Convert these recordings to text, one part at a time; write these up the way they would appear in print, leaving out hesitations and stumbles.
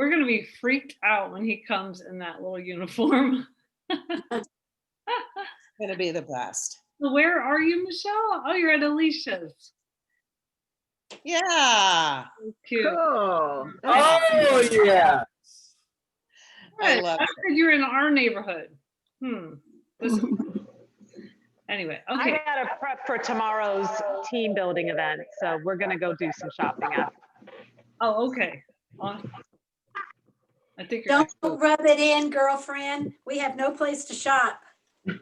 we're going to be freaked out when he comes in that little uniform. It's going to be the best. So where are you, Michelle? Oh, you're at Alicia's. Yeah. So cute. Cool. Oh, yeah. I love I said you're in our neighborhood. This is anyway. Okay. I got to prep for tomorrow's team building event, so we're gonna go do some shopping after. Oh, okay. Awesome. I think you're Don't rub it in, girlfriend. We have no place to shop. you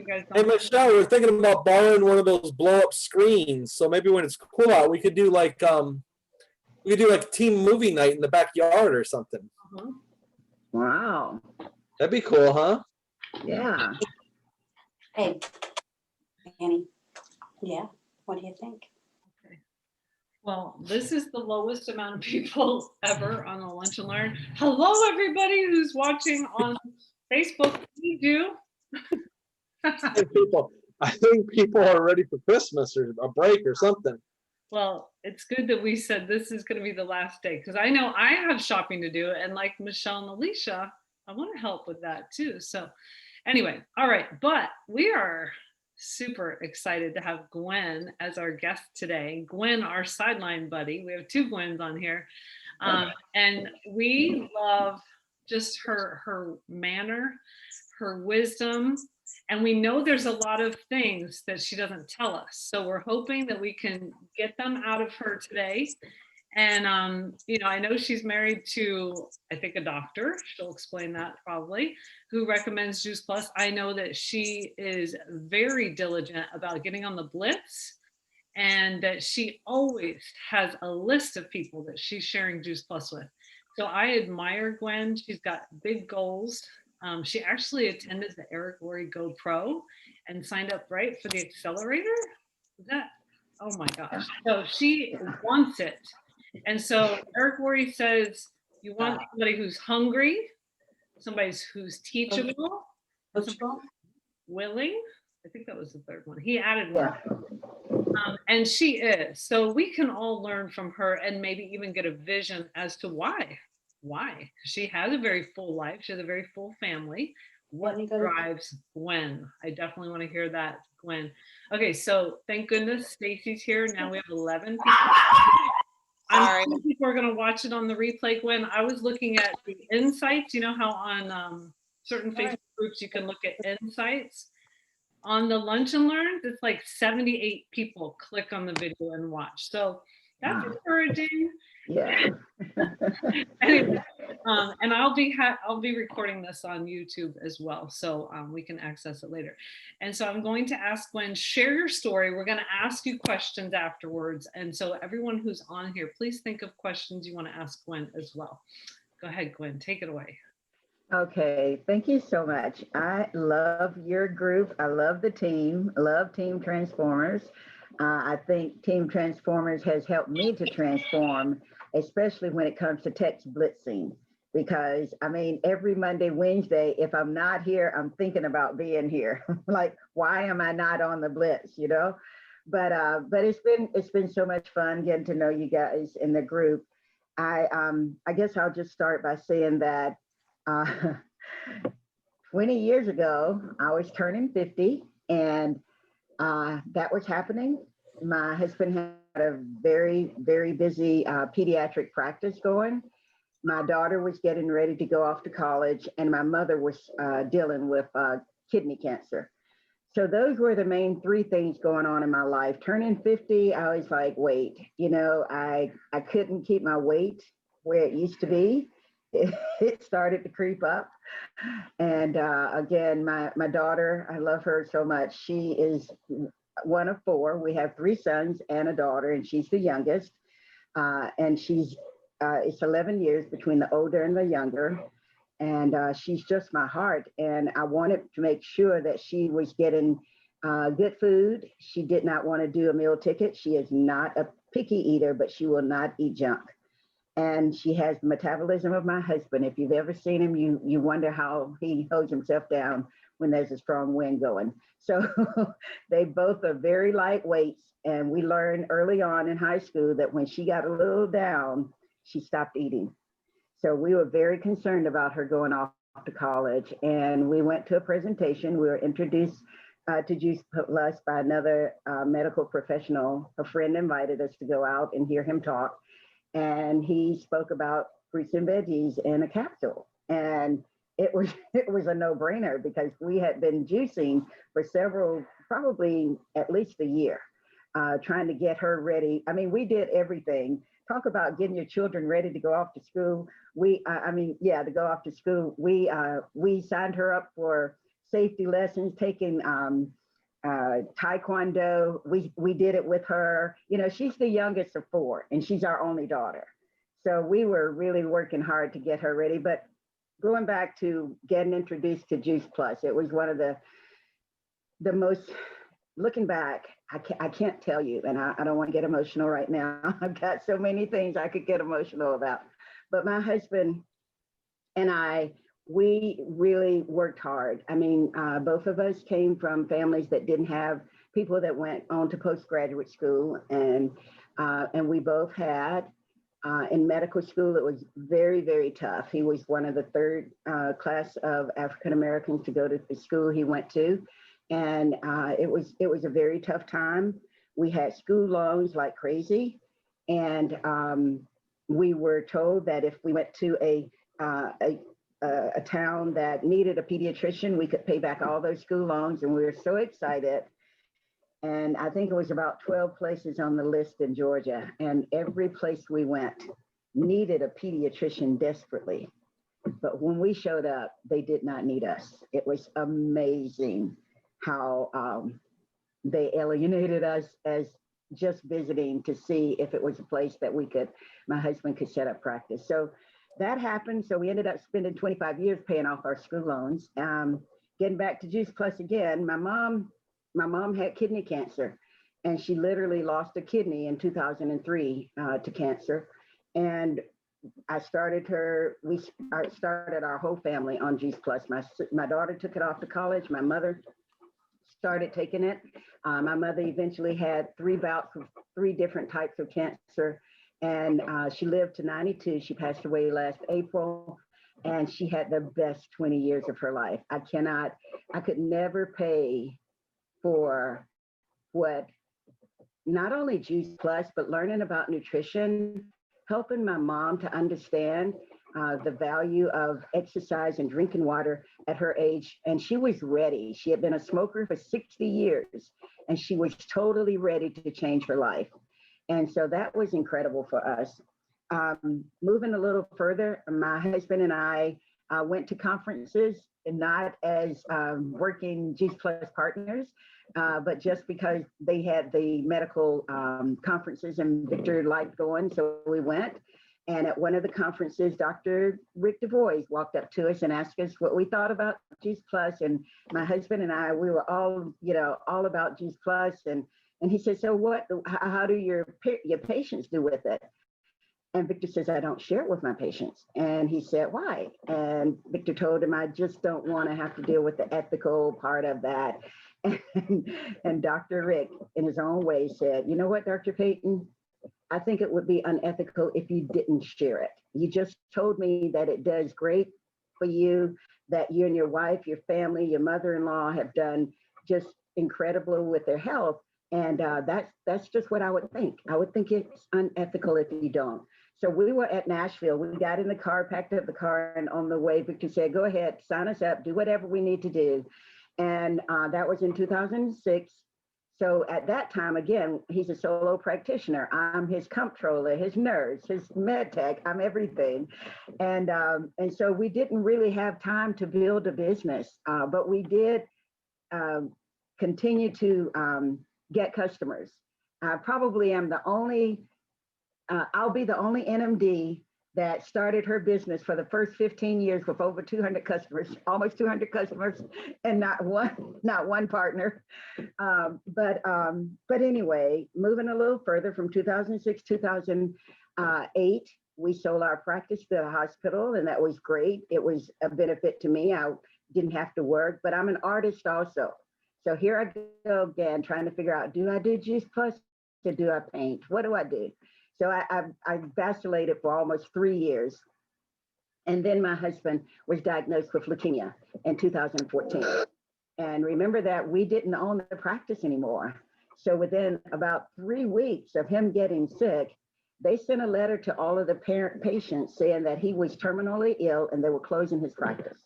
guys Hey, don't. Michelle, we're thinking about borrowing one of those blow-up screens. So maybe when it's cool out, we could do like team movie night in the backyard or something. Uh-huh. Wow. That'd be cool, huh? Yeah. Hey, Annie. Yeah, what do you think? Okay. Well, this is the lowest amount of people ever on the Lunch and Learn. Hello, everybody who's watching on Facebook. We do. I think people are ready for Christmas or a break or something. Well, it's good that we said this is going to be the last day because I know I have shopping to do. And like Michelle and Alicia, I want to help with that too. So anyway, all right. But we are super excited to have Gwen as our guest today. Gwen, our sideline buddy. We have two Gwens on here. And we love just her manner, her wisdom. And we know there's a lot of things that she doesn't tell us. So we're hoping that we can get them out of her today. And, I know she's married to, I think, a doctor. She'll explain that probably, who recommends Juice Plus. I know that she is very diligent about getting on the Blitz and that she always has a list of people that she's sharing Juice Plus with. So I admire Gwen. She's got big goals. She actually attended the Eric Worre Go Pro and signed up right for the accelerator. Oh my gosh. So she wants it. And so Eric Worre says, you want somebody who's hungry, somebody who's teachable, willing. I think that was the third one. He added one. And she is. So we can all learn from her and maybe even get a vision as to why. She has a very full life. She has a very full family. What drives Gwen? I definitely want to hear that, Gwen. Okay, so thank goodness Stacy's here. Now we have 11 people. I'm sure people are going to watch it on the replay, Gwen. I was looking at the insights. You know how on certain Facebook groups you can look at insights? On the Lunch and Learns, it's like 78 people click on the video and watch. So that's encouraging. Yeah. Anyway, and I'll be recording this on YouTube as well, so we can access it later. And so I'm going to ask Gwen, share your story. We're going to ask you questions afterwards, and so everyone who's on here, please think of questions you want to ask Gwen as well. Go ahead, Gwen, take it away. Okay, thank you so much. I love your group. I love the team. I love Team Transformers. I think Team Transformers has helped me to transform, especially when it comes to text blitzing. Because I mean, every Monday, Wednesday, if I'm not here, I'm thinking about being here. Like, why am I not on the Blitz? But it's been so much fun getting to know you guys in the group. I guess I'll just start by saying that 20 years ago, I was turning 50, and that was happening. My husband had a very, very busy pediatric practice going. My daughter was getting ready to go off to college, and my mother was dealing with kidney cancer. So those were the main three things going on in my life. Turning 50, I was like, wait, I couldn't keep my weight where it used to be. It started to creep up. And again, my daughter, I love her so much. She is one of four. We have three sons and a daughter, and she's the youngest. And it's 11 years between the older and the younger. And she's just my heart. And I wanted to make sure that she was getting good food. She did not want to do a meal ticket. She is not a picky eater, but she will not eat junk. And she has the metabolism of my husband. If you've ever seen him, you wonder how he holds himself down when there's a strong wind going. So they both are very lightweights. And we learned early on in high school that when she got a little down, she stopped eating. So we were very concerned about her going off to college. And we went to a presentation. We were introduced to Juice Plus by another medical professional. A friend invited us to go out and hear him talk. And he spoke about fruits and veggies in a capsule. And it was a no-brainer because we had been juicing for several, probably at least a year, trying to get her ready. I mean, we did everything. Talk about getting your children ready to go off to school. To go off to school. We signed her up for safety lessons, taking Taekwondo. We did it with her. You know, she's the youngest of four, and she's our only daughter. So we were really working hard to get her ready. But going back to getting introduced to Juice Plus, it was one of the most, looking back, I can't tell you, and I don't want to get emotional right now. I've got so many things I could get emotional about. But my husband and I, we really worked hard. I mean, both of us came from families that didn't have people that went on to postgraduate school, and we both had in medical school, it was very, very tough. He was one of the third class of African Americans to go to the school he went to, and it was a very tough time. We had school loans like crazy, and we were told that if we went to a town that needed a pediatrician, we could pay back all those school loans, and we were so excited. And I think it was about 12 places on the list in Georgia, and every place we went needed a pediatrician desperately. But when we showed up, they did not need us. It was amazing how they alienated us as just visiting to see if it was a place that my husband could set up practice. So that happened. So we ended up spending 25 years paying off our school loans. Getting back to Juice Plus again, my mom had kidney cancer, and she literally lost a kidney in 2003 to cancer. And I started our whole family on Juice Plus. My daughter took it off to college. My mother started taking it. My mother eventually had 3 bouts of 3 different types of cancer, and she lived to 92. She passed away last April, and she had the best 20 years of her life. I could never pay for what not only Juice Plus, but learning about nutrition, helping my mom to understand the value of exercise and drinking water at her age. And she was ready. She had been a smoker for 60 years, and she was totally ready to change her life. And so that was incredible for us. Moving a little further, my husband and I went to conferences, and not as working Juice Plus partners, but just because they had the medical conferences and Victor liked going, so we went. And at one of the conferences, Dr. Rick DeVoy walked up to us and asked us what we thought about Juice Plus. And my husband and I, we were all about Juice Plus. And he said, so how do your patients do with it? And Victor says, I don't share it with my patients. And he said, why? And Victor told him, I just don't want to have to deal with the ethical part of that. And Dr. Rick, in his own way, said, you know what, Dr. Payton, I think it would be unethical if you didn't share it. You just told me that it does great for you, that you and your wife, your family, your mother-in-law have done just incredible with their health. And that's just what I would think. I would think it's unethical if you don't. So we were at Nashville. We got in the car, packed up the car, and on the way, Victor said, go ahead, sign us up, do whatever we need to do. And that was in 2006. So at that time, again, he's a solo practitioner. I'm his comptroller, his nurse, his med tech, I'm everything. And so we didn't really have time to build a business, but we did continue to get customers. I probably am I'll be the only NMD that started her business for the first 15 years with over 200 customers, almost 200 customers, and not one partner. But anyway, moving a little further, from 2006, 2008, we sold our practice to the hospital, and that was great. It was a benefit to me. I didn't have to work, but I'm an artist also. So here I go again, trying to figure out, do I do Juice Plus or do I paint? What do I do? So I vacillated for almost 3 years. And then my husband was diagnosed with leukemia in 2014. And remember that we didn't own the practice anymore. So within about 3 weeks of him getting sick, they sent a letter to all of the patients saying that he was terminally ill and they were closing his practice.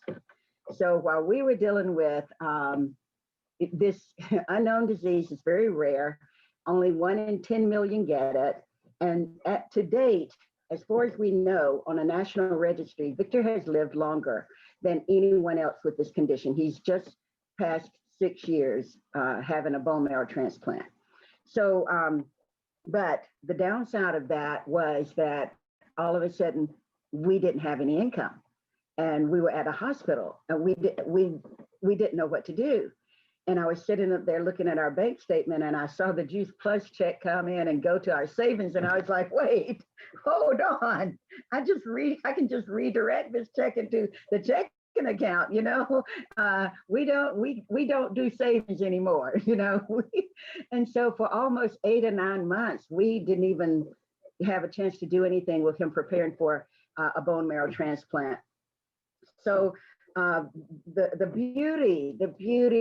So while we were dealing with this unknown disease, is very rare, only 1 in 10 million get it. And to date, as far as we know, on a national registry, Victor has lived longer than anyone else with this condition. He's just past 6 years having a bone marrow transplant. So, but the downside of that was that all of a sudden we didn't have any income, and we were at a hospital, and we didn't know what to do. And I was sitting up there looking at our bank statement, and I saw the Juice Plus check come in and go to our savings, and I was like, wait, hold on, I can just redirect this check into the checking account, you know. We don't do savings anymore, you know. And so for almost 8 or 9 months, we didn't even have a chance to do anything with him preparing for a bone marrow transplant. So the beauty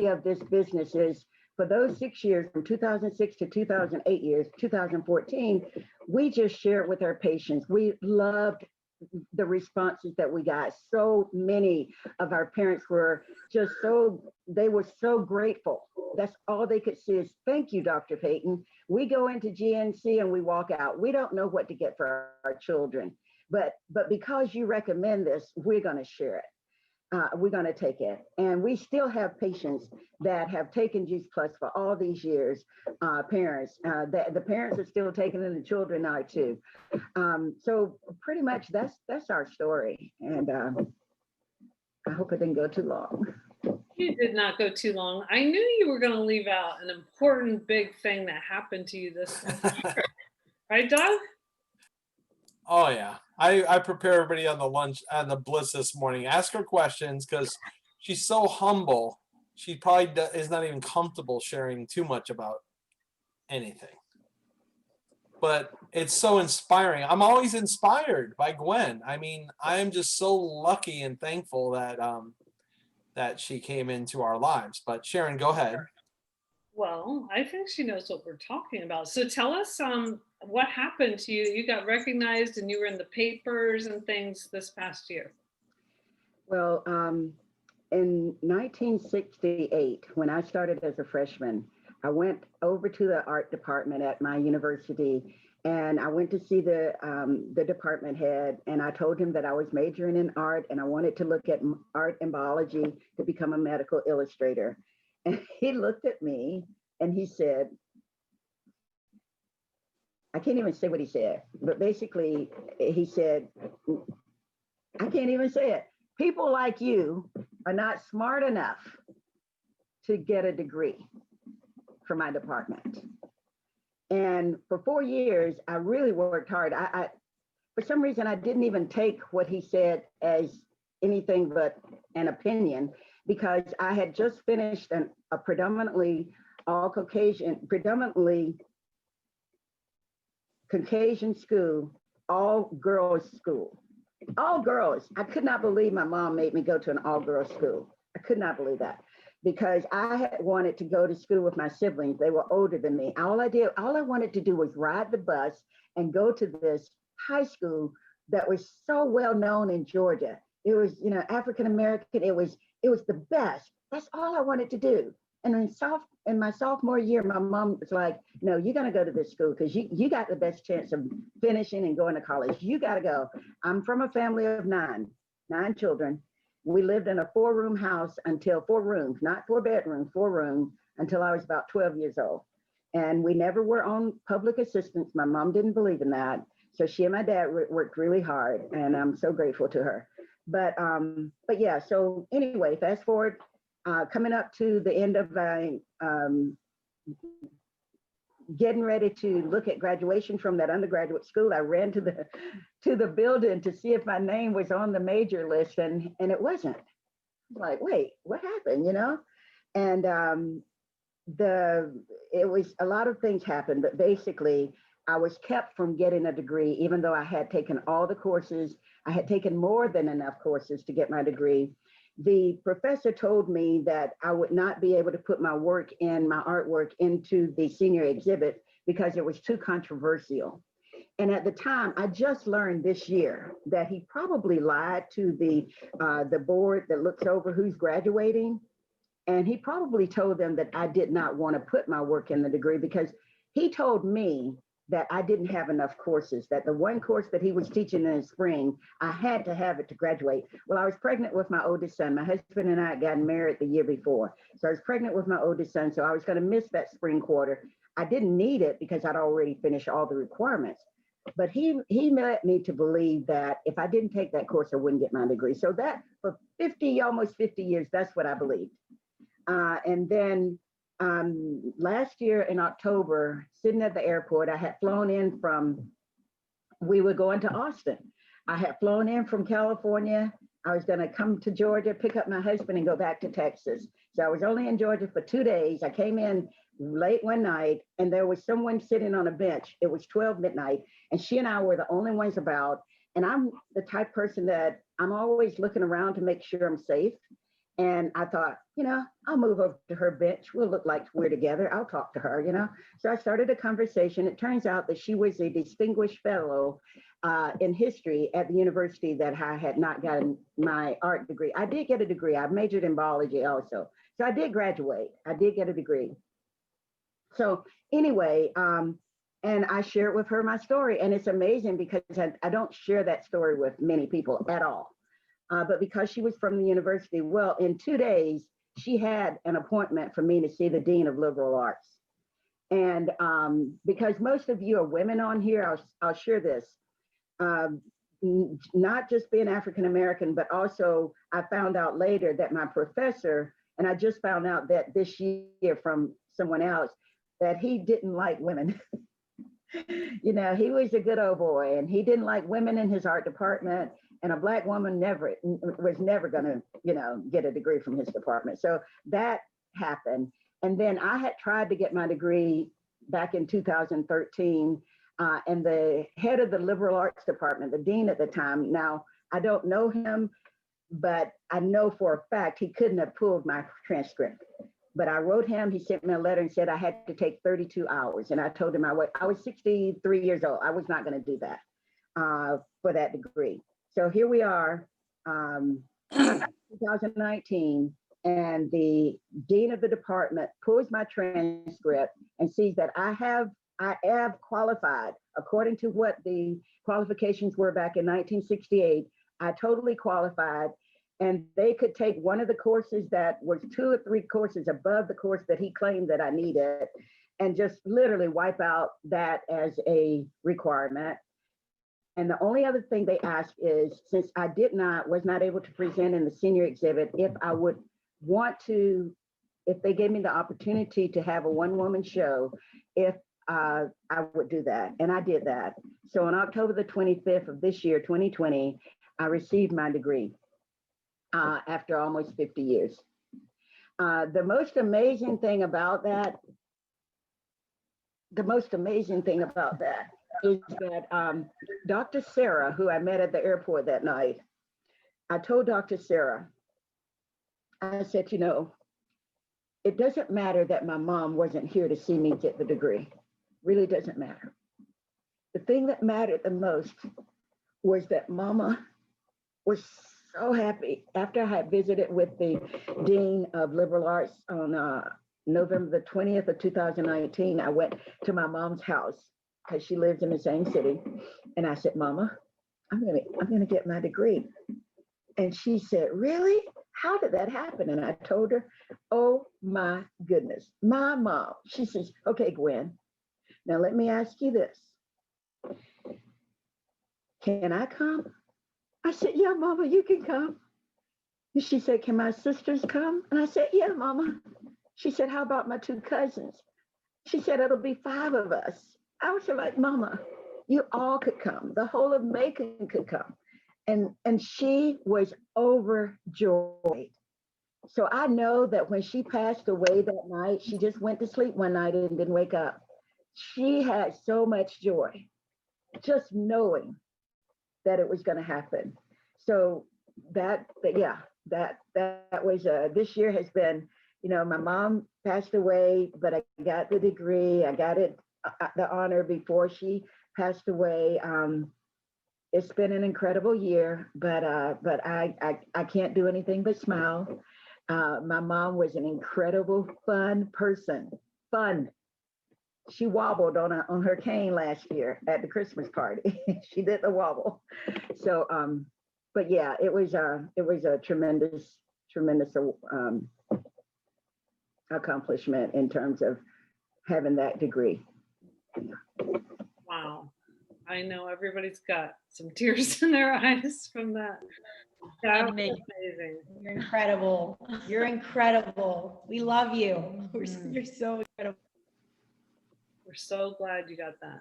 of this business is, for those 6 years, from 2006 to 2014, we just shared with our patients. We loved the responses that we got. So many of our parents were just they were so grateful. That's all they could see is, thank you, Dr. Payton. We go into GNC and we walk out. We don't know what to get for our children, but because you recommend this, we're going to share it. We're going to take it. And we still have patients that have taken Juice Plus for all these years, parents. The parents are still taking it, and the children are too. So pretty much that's our story. And I hope it didn't go too long. You did not go too long. I knew you were going to leave out an important big thing that happened to you this year. Right, Doug? Oh yeah, I prepare everybody on the Bliss this morning. Ask her questions because she's so humble. She probably is not even comfortable sharing too much about anything. But it's so inspiring. I'm always inspired by Gwen. I mean, I am just so lucky and thankful that that she came into our lives. But Sharon, go ahead. Well, I think she knows what we're talking about. So tell us what happened to you. You got recognized and you were in the papers and things this past year. Well, in 1968, when I started as a freshman, I went over to the art department at my university, and I went to see the department head, and I told him that I was majoring in art and I wanted to look at art and biology to become a medical illustrator. And he looked at me and he said, I can't even say what he said, but basically he said, I can't even say it. People like you are not smart enough to get a degree for my department. And for 4 years, I really worked hard. I for some reason, I didn't even take what he said as anything but an opinion, because I had just finished a predominantly Caucasian school, all girls school. All girls. I could not believe my mom made me go to an all girls school. I could not believe that, because I had wanted to go to school with my siblings. They were older than me. All I wanted to do was ride the bus and go to this high school that was so well known in Georgia. It was, you know, African American. It was the best. That's all I wanted to do. And in my sophomore year, my mom was like, no, you're going to go to this school because you got the best chance of finishing and going to college. You got to go. I'm from a family of nine children. We lived in a 4-room house until 4 rooms, not 4 bedrooms, 4 rooms, until I was about 12 years old. And we never were on public assistance. My mom didn't believe in that. So she and my dad worked really hard, and I'm so grateful to her. But yeah, so anyway, fast forward, coming up to the end of getting ready to look at graduation from that undergraduate school, I ran to the building to see if my name was on the major list, and it wasn't. Like, wait, what happened, you know? And it was a lot of things happened, but basically I was kept from getting a degree, even though I had taken all the courses. I had taken more than enough courses to get my degree. The professor told me that I would not be able to put my work in, my artwork into the senior exhibit because it was too controversial. And at the time, I just learned this year that he probably lied to the board that looks over who's graduating. And he probably told them that I did not want to put my work in the degree because he told me that I didn't have enough courses, that the one course that he was teaching in the spring, I had to have it to graduate. Well, I was pregnant with my oldest son. My husband and I had gotten married the year before. So I was pregnant with my oldest son. So I was going to miss that spring quarter. I didn't need it because I'd already finished all the requirements. But he led me to believe that if I didn't take that course, I wouldn't get my degree. So that for almost 50 years, that's what I believed. And then last year in October, sitting at the airport, I had flown in we were going to Austin. I had flown in from California. I was going to come to Georgia, pick up my husband and go back to Texas. So I was only in Georgia for 2 days. I came in late one night and there was someone sitting on a bench. It was 12 midnight and she and I were the only ones about. And I'm the type person that I'm always looking around to make sure I'm safe. And I thought, I'll move over to her bench. We'll look like we're together. I'll talk to her. So I started a conversation. It turns out that she was a distinguished fellow in history at the university that I had not gotten my art degree. I did get a degree. I majored in biology also. So I did graduate. I did get a degree. So anyway, and I shared with her my story. And it's amazing because I don't share that story with many people at all. But because she was from the university, well, in 2 days, she had an appointment for me to see the Dean of Liberal Arts. And because most of you are women on here, I'll share this. Not just being African-American, but also I found out later that my professor, and I just found out that this year from someone else, that he didn't like women. He was a good old boy and he didn't like women in his art department. And a Black woman was never going to, get a degree from his department. So that happened. And then I had tried to get my degree back in 2013. And the head of the liberal arts department, the dean at the time, now I don't know him, but I know for a fact he couldn't have pulled my transcript. But I wrote him, he sent me a letter and said I had to take 32 hours. And I told him I was 63 years old. I was not going to do that for that degree. So here we are, 2019, and the dean of the department pulls my transcript and sees that I have qualified according to what the qualifications were back in 1968. I totally qualified, and they could take one of the courses that was 2 or 3 courses above the course that he claimed that I needed, and just literally wipe out that as a requirement. And the only other thing they asked is, since I was not able to present in the senior exhibit, if I would want to, if they gave me the opportunity to have a one-woman show, if I would do that. And I did that. So on October the 25th of this year, 2020, I received my degree after almost 50 years. The most amazing thing about that is that Dr. Sarah, who I met at the airport that night, I told Dr. Sarah, I said, it doesn't matter that my mom wasn't here to see me get the degree. Really doesn't matter. The thing that mattered the most was that Mama was so happy. After I had visited with the Dean of Liberal Arts on November the 20th of 2019, I went to my mom's house because she lives in the same city. And I said, Mama, I'm gonna get my degree. And she said, really? How did that happen? And I told her, oh my goodness, my mom. She says, okay, Gwen, now let me ask you this. Can I come? I said, yeah, Mama, you can come. And she said, can my sisters come? And I said, yeah, Mama. She said, how about my 2 cousins? She said, it'll be 5 of us. I was like, Mama, you all could come. The whole of Macon could come. And she was overjoyed. So I know that when she passed away that night, she just went to sleep one night and didn't wake up. she had so much joy just knowing that it was going to happen. So yeah, that was this year has been, my mom passed away, but I got the degree, I got it the honor before she passed away. It's been an incredible year, but I can't do anything but smile. My mom was an incredible, fun person. Fun. She wobbled on her cane last year at the Christmas party. She did the wobble. So, but yeah, it was a tremendous accomplishment in terms of having that degree. Wow. I know everybody's got some tears in their eyes from that. That was amazing. You're incredible. You're incredible. We love you. You're so incredible. We're so glad you got that.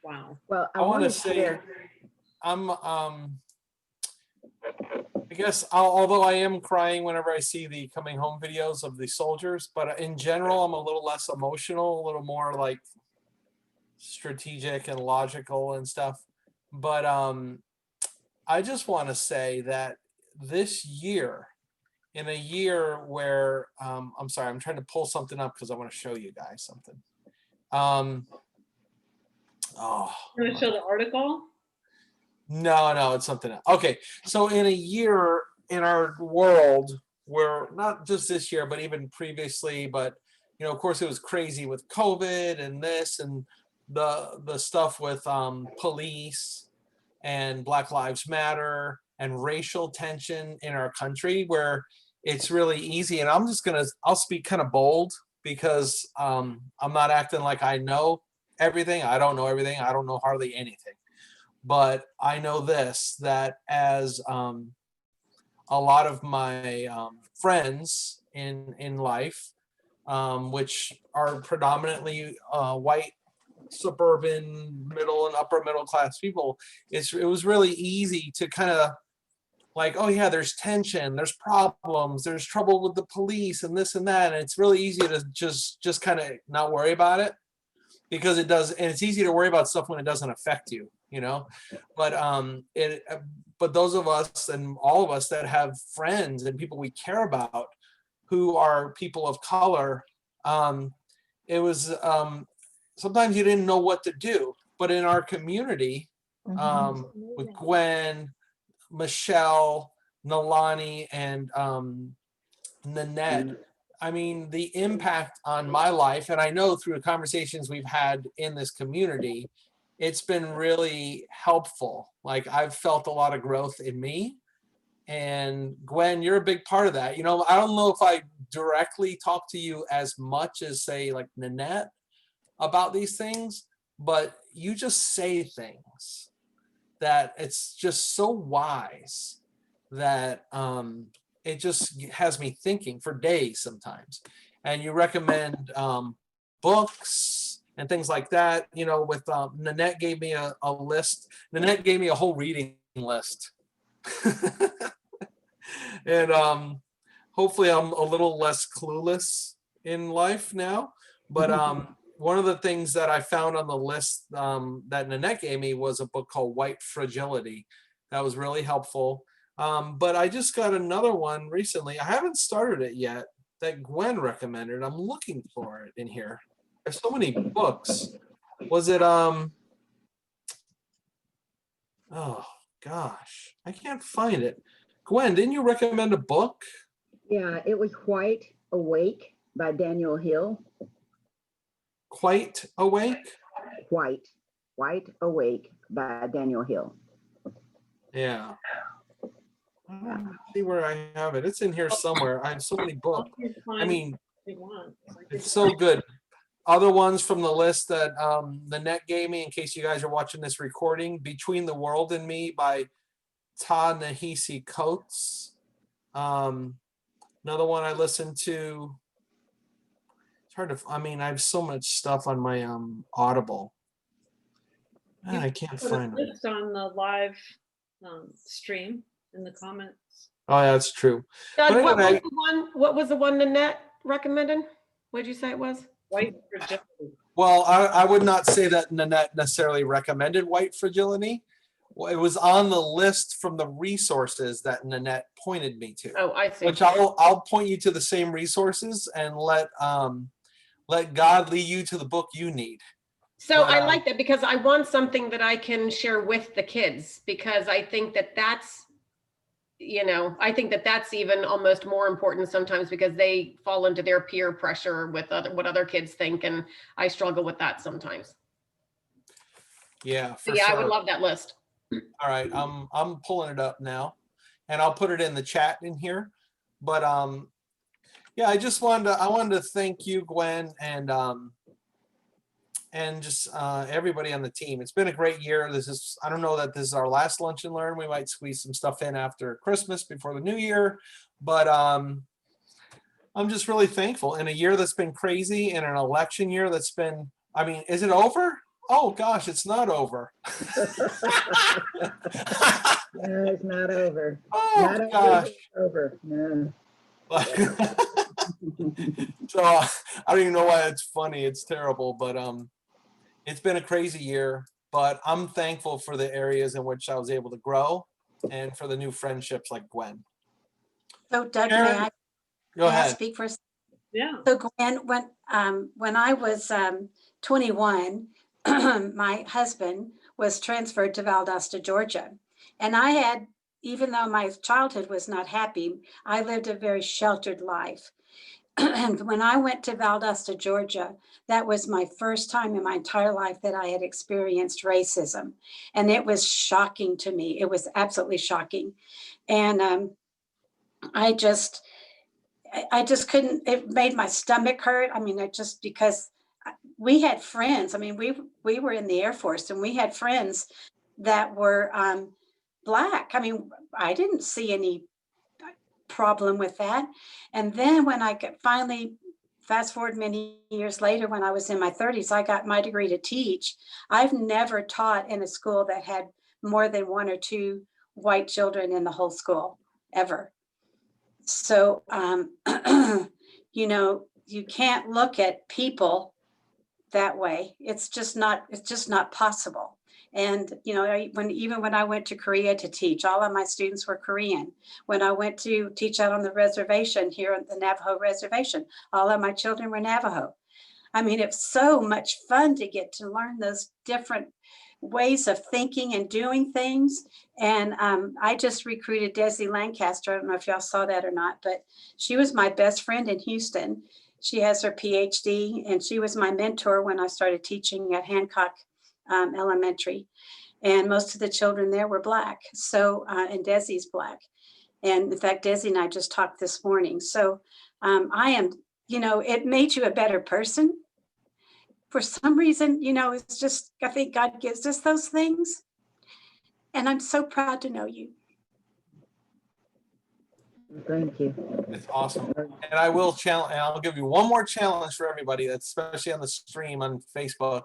Wow. Well, I want to say, I guess, although I am crying whenever I see the coming home videos of the soldiers, but in general, I'm a little less emotional, a little more like strategic and logical and stuff. But I just want to say that this year, in a year where, I'm sorry, I'm trying to pull something up because I want to show you guys something. You want to show the article? No, it's something else. Okay, so in a year in our world, where not just this year, but even previously, but of course, it was crazy with COVID and this and the stuff with police and Black Lives Matter and racial tension in our country, where it's really easy. And I'll speak kind of bold because I'm not acting like I know everything. I don't know everything. I don't know hardly anything. But I know this, that as a lot of my friends in life, which are predominantly white, suburban, middle and upper middle class people, it was really easy to kind of like, oh yeah, there's tension, there's problems, there's trouble with the police and this and that. And it's really easy to just kind of not worry about it because it does. And it's easy to worry about stuff when it doesn't affect you. But those of us and all of us that have friends and people we care about who are people of color, it was sometimes you didn't know what to do. But in our community, with Gwen, Michelle, Nalani, and Nanette, I mean, the impact on my life, and I know through the conversations we've had in this community, it's been really helpful. Like I've felt a lot of growth in me. And Gwen, you're a big part of that. I don't know if I directly talk to you as much as say like Nanette about these things, but you just say things that it's just so wise that it just has me thinking for days sometimes. And you recommend books and things like that. With Nanette gave me a list. Nanette gave me a whole reading list. And hopefully I'm a little less clueless in life now. But one of the things that I found on the list that Nanette gave me was a book called White Fragility. That was really helpful. But I just got another one recently. I haven't started it yet that Gwen recommended. I'm looking for it in here. There's so many books. Was it oh gosh, I can't find it. Gwen, didn't you recommend a book? Yeah, it was White Awake by Daniel Hill. Quite Awake? White Awake by Daniel Hill. Yeah. I don't see where I have it. It's in here somewhere. I have so many books. I mean, it's so good. Other ones from the list that Nanette gave me, in case you guys are watching this recording, Between the World and Me by Ta-Nehisi Coates. Another one I listened to. It's hard to, I have so much stuff on my Audible. I can't find it. It's on the live stream in the comments. Oh, yeah, that's true. Doug, Anyway, what was the one Nanette recommended? What did you say it was? White Fragility. Well, I would not say that Nanette necessarily recommended white fragility. Well, it was on the list from the resources that Nanette pointed me to. Oh, I see. Which I'll point you to the same resources and let God lead you to the book you need. So But, I like that because I want something that I can share with the kids, because I think that that's, I think that that's even almost more important sometimes, because they fall into their peer pressure with what other kids think. And I struggle with that sometimes. yeah, So for yeah, I would sure. love that list. All right, I'm pulling it up now, and I'll put it in the chat in here. But yeah, I wanted to thank you, Gwen, and just everybody on the team. It's been a great year. I don't know that this is our last lunch and learn. We might squeeze some stuff in after Christmas before the new year, but I'm just really thankful in a year that's been crazy, in an election year that's been, I mean, is it over? Oh gosh, it's not over. No, it's not over. Oh Not gosh. over. No. So I don't even know why it's funny. It's terrible, but it's been a crazy year. But I'm thankful for the areas in which I was able to grow, and for the new friendships like Gwen. So Doug, Karen, go may I ahead. speak for a second? Yeah. So Gwen, when I was 21, my husband was transferred to Valdosta, Georgia. And I had, even though my childhood was not happy, I lived a very sheltered life. And when I went to Valdosta, Georgia, that was my first time in my entire life that I had experienced racism. And it was shocking to me. It was absolutely shocking. And I just couldn't, it made my stomach hurt. I mean, because we had friends. I mean, we were in the Air Force, and we had friends that were Black. I mean, I didn't see any problem with that. And then when I could finally, fast forward many years later, when I was in my 30s, I got my degree to teach. I've never taught in a school that had more than one or two white children in the whole school, ever. So, you can't look at people that way. It's just not possible. And, even when I went to Korea to teach, all of my students were Korean. When I went to teach out on the reservation here on the Navajo reservation, all of my children were Navajo. I mean, it's so much fun to get to learn those different ways of thinking and doing things. And I just recruited Desi Lancaster. I don't know if y'all saw that or not, but she was my best friend in Houston. She has her PhD, and she was my mentor when I started teaching at Hancock Elementary. And most of the children there were Black. So, and Desi's Black. And in fact, Desi and I just talked this morning. So I am, it made you a better person. For some reason, it's just, I think God gives us those things. And I'm so proud to know you. Thank you. It's awesome. And I will challenge, and I'll give you one more challenge for everybody, that's especially on the stream on Facebook,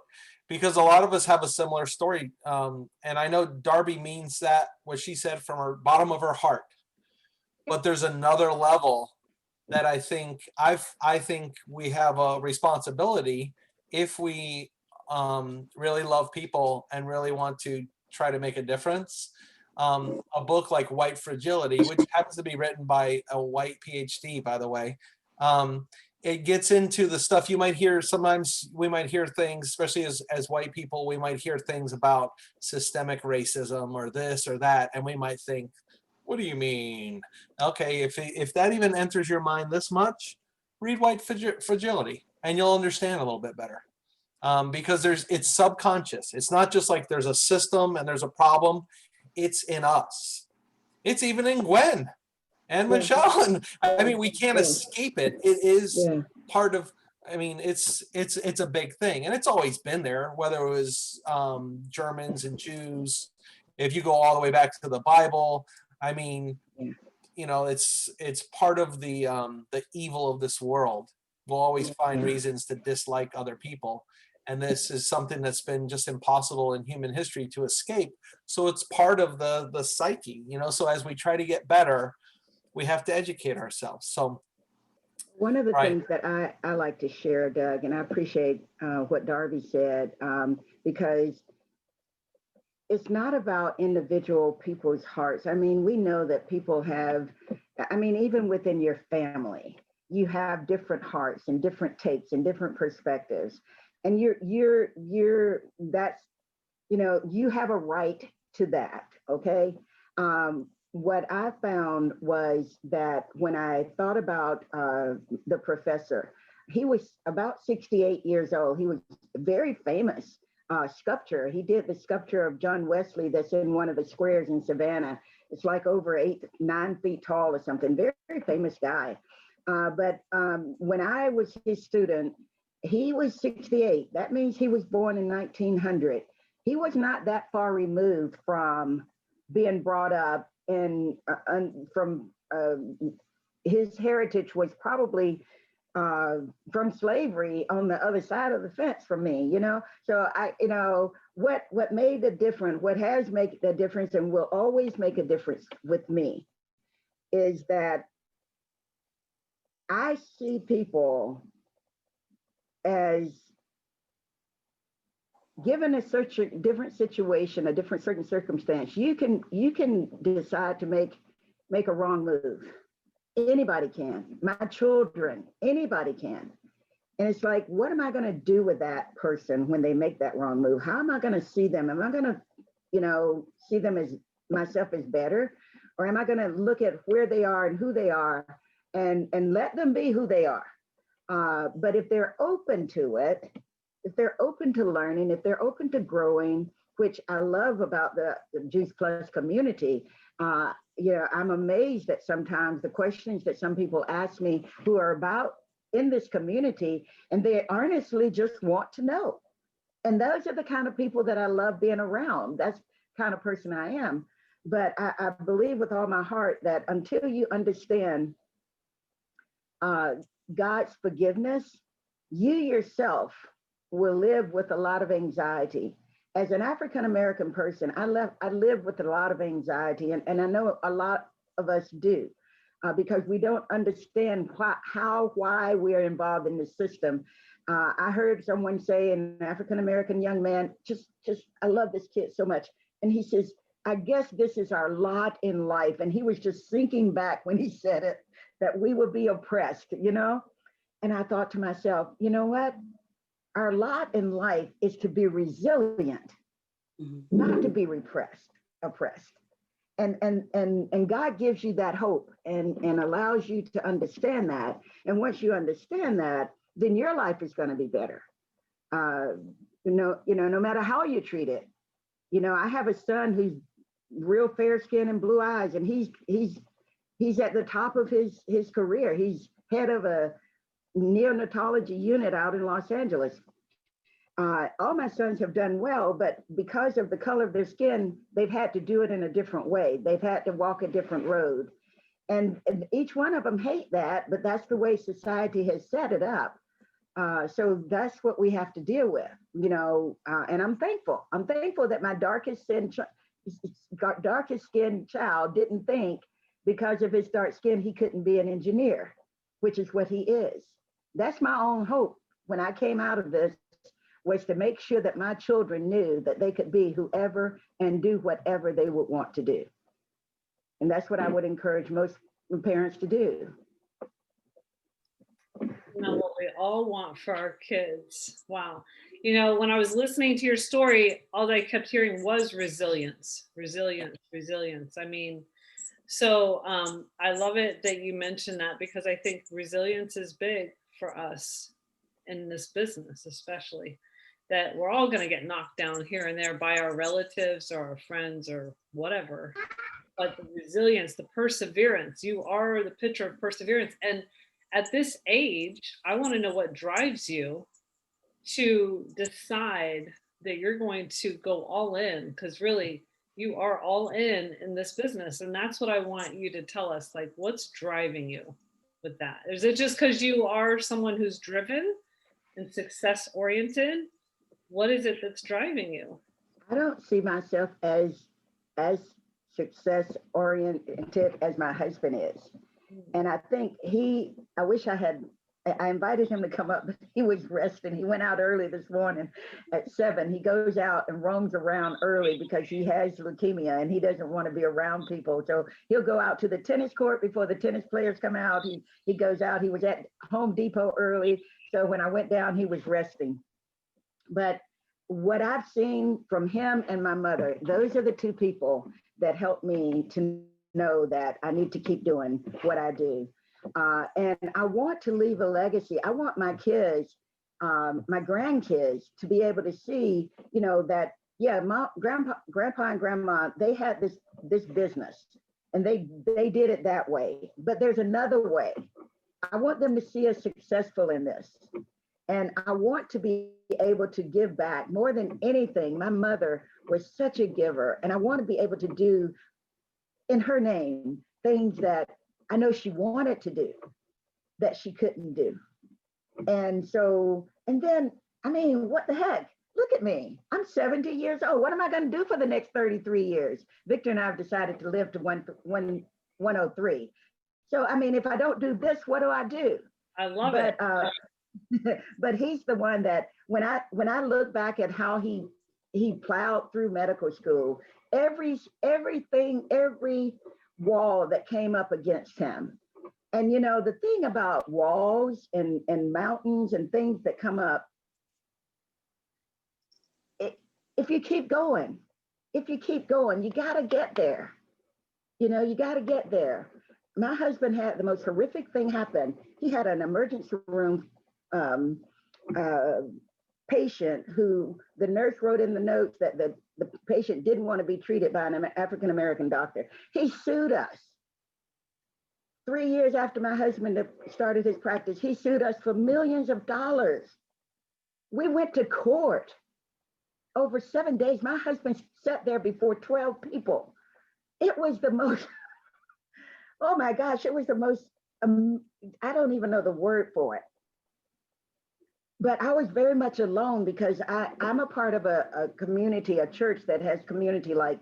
because a lot of us have a similar story. And I know Darby means that, what she said, from her bottom of her heart. But there's another level that I think we have a responsibility, if we really love people and really want to try to make a difference. A book like White Fragility, which happens to be written by a white PhD, by the way, it gets into the stuff you might hear. Sometimes we might hear things, especially as white people, we might hear things about systemic racism or this or that, and we might think, what do you mean? Okay, if that even enters your mind this much, read White Fragility, and you'll understand a little bit better. Because it's subconscious. It's not just like there's a system and there's a problem. It's in us. It's even in Gwen and Michelle. And I mean, we can't escape it. It is part of, I mean, it's a big thing, and it's always been there, whether it was Germans and Jews. If you go all the way back to the Bible, I mean, it's part of the evil of this world. We'll always find reasons to dislike other people. And this is something that's been just impossible in human history to escape. So it's part of the psyche, so as we try to get better, we have to educate ourselves. So One of the Right. things that I like to share, Doug, and I appreciate what Darby said, because it's not about individual people's hearts. I mean, we know that people have, I mean, even within your family, you have different hearts and different takes and different perspectives. And that's, you know, you have a right to that. Okay. What I found was that when I thought about the professor, he was about 68 years old. He was very famous sculptor. He did the sculpture of John Wesley that's in one of the squares in Savannah. It's like over 9 feet tall or something. Very, very famous guy. But when I was his student, he was 68. That means he was born in 1900. He was not that far removed from being brought up in from his heritage was probably from slavery on the other side of the fence from me, you know. So what made the difference, what has made the difference and will always make a difference with me is that I see people as given a different situation, a different certain circumstance, you can decide to make a wrong move. Anybody can. My children, anybody can. And it's like, what am I going to do with that person when they make that wrong move? How am I going to see them? Am I going to, see them as myself as better? Or am I going to look at where they are and who they are and let them be who they are? But if they're open to it, if they're open to learning, if they're open to growing, which I love about the Juice Plus community, I'm amazed at sometimes the questions that some people ask me who are about in this community, and they earnestly just want to know. And those are the kind of people that I love being around. That's the kind of person I am. But I believe with all my heart that until you understand God's forgiveness, you yourself will live with a lot of anxiety. As an African-American person, I live with a lot of anxiety, and I know a lot of us do, because we don't understand why we are involved in the system. I heard someone say, an African-American young man, I love this kid so much. And he says, I guess this is our lot in life. And he was just sinking back when he said it, that we would be oppressed, And I thought to myself, you know what? Our lot in life is to be resilient, not to be oppressed. And God gives you that hope and allows you to understand that. And once you understand that, then your life is going to be better. No matter how you treat it. I have a son who's real fair skin and blue eyes, and he's at the top of his career. He's head of a neonatology unit out in Los Angeles. All my sons have done well, but because of the color of their skin, they've had to do it in a different way. They've had to walk a different road. And each one of them hate that, but that's the way society has set it up. So that's what we have to deal with, and I'm thankful. I'm thankful that my darkest skinned child didn't think because of his dark skin, he couldn't be an engineer, which is what he is. That's my own hope when I came out of this, was to make sure that my children knew that they could be whoever and do whatever they would want to do. And that's what I would encourage most parents to do. What we all want for our kids. Wow. When I was listening to your story, all I kept hearing was resilience. I mean, so I love it that you mentioned that, because I think resilience is big for us in this business, especially, that we're all going to get knocked down here and there by our relatives or our friends or whatever. But the resilience, the perseverance, you are the picture of perseverance. And at this age, I want to know what drives you to decide that you're going to go all in, because really you are all in this business. And that's what I want you to tell us, like, what's driving you with that? Is it just because you are someone who's driven and success oriented? What is it that's driving you? I don't see myself as success oriented as my husband is. And I think he I wish I invited him to come up, but he was resting. He went out early this morning at 7. He goes out and roams around early because he has leukemia and he doesn't want to be around people. So he'll go out to the tennis court before the tennis players come out. He goes out. He was at Home Depot early. So when I went down, he was resting. But what I've seen from him and my mother, those are the two people that helped me to know that I need to keep doing what I do. And I want to leave a legacy. I want my kids, my grandkids, to be able to see, that yeah, grandpa and grandma, they had this business, and they did it that way. But there's another way. I want them to see us successful in this, and I want to be able to give back more than anything. My mother was such a giver, and I want to be able to do in her name things that I know she wanted to do that she couldn't do. And so, and then, I mean, what the heck? Look at me. I'm 70 years old. What am I going to do for the next 33 years? Victor and I have decided to live to 103. So, I mean, if I don't do this, what do I do? I love it. But he's the one that when I look back at how he plowed through medical school, every wall that came up against him. And the thing about walls and mountains and things that come up, if you keep going, you got to get there. You got to get there. My husband had the most horrific thing happen. He had an emergency room patient who the nurse wrote in the notes that the patient didn't want to be treated by an African-American doctor. He sued us. 3 years after my husband started his practice, he sued us for millions of dollars. We went to court over 7 days. My husband sat there before 12 people. It was the most, oh my gosh, it was the most, I don't even know the word for it. But I was very much alone because I'm a part of a community, a church that has community like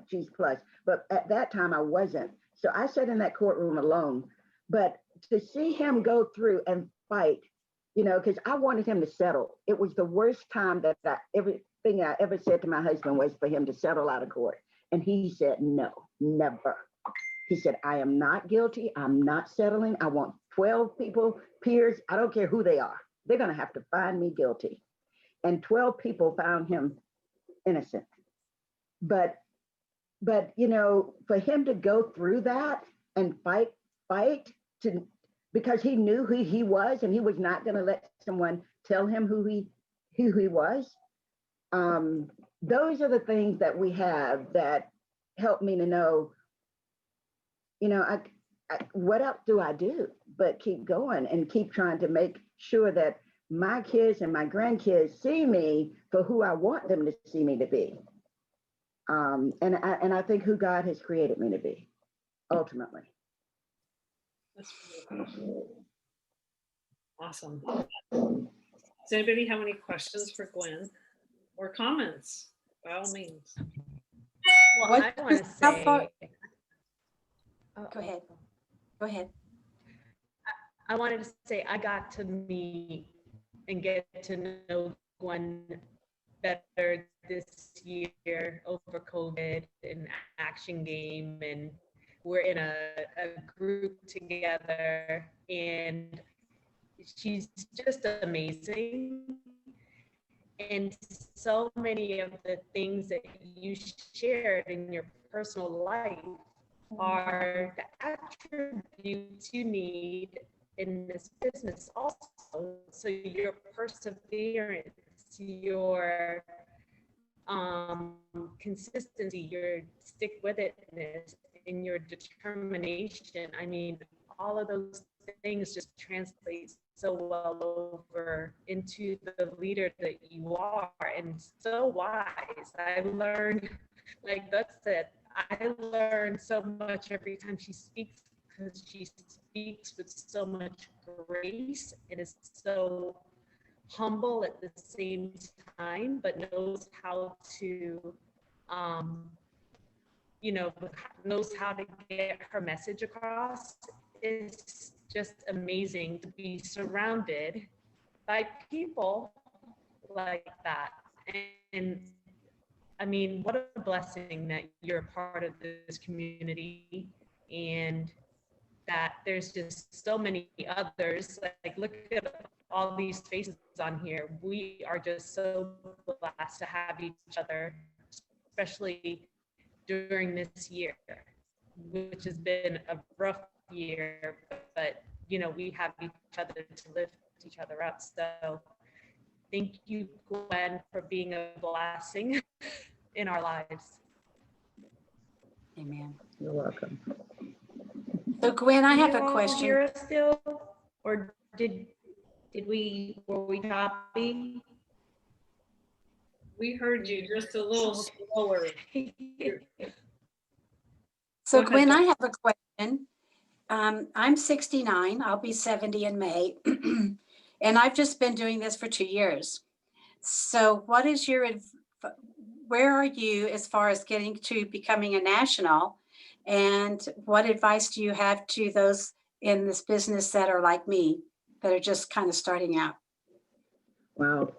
G's Plus. But at that time I wasn't. So I sat in that courtroom alone. But to see him go through and fight, because I wanted him to settle. It was the worst time that everything I ever said to my husband was for him to settle out of court. And he said, no, never. He said, I am not guilty. I'm not settling. I want 12 people, peers. I don't care who they are. They're going to have to find me guilty. And 12 people found him innocent. But for him to go through that and fight because he knew who he was and he was not going to let someone tell him who he was. Those are the things that we have that help me to know, what else do I do but keep going and keep trying to make sure that my kids and my grandkids see me for who I want them to see me to be. And I think who God has created me to be, ultimately. That's beautiful. Awesome. Does anybody have any questions for Gwen or comments? By all means. Well, I want to say. Go ahead. Go ahead. I wanted to say I got to meet and get to know Gwen better this year over COVID and Action Game, and we're in a group together, and she's just amazing. And so many of the things that you shared in your personal life are the attributes you need in this business also. So your perseverance, your consistency, your stick with itness, and your determination. I mean, all of those things just translate so well over into the leader that you are, and so wise. I learned, like that's it. I learn so much every time she speaks, because she speaks with so much grace and is so humble at the same time, but knows how to, knows how to get her message across. Is just amazing to be surrounded by people like that. And I mean, what a blessing that you're a part of this community, and that there's just so many others. Like look at all these faces on here. We are just so blessed to have each other, especially during this year, which has been a rough year, but you know, we have each other to lift each other up. So thank you, Gwen, for being a blessing in our lives. Amen. You're welcome. So Gwen, I Can have you a all question. hear us still, or were we choppy? We heard you just a little slower. So Go ahead, Gwen, Jen. I have a question. I'm 69, I'll be 70 in May. And I've just been doing this for 2 years. So what is where are you as far as getting to becoming a national? And what advice do you have to those in this business that are like me, that are just kind of starting out? Wow.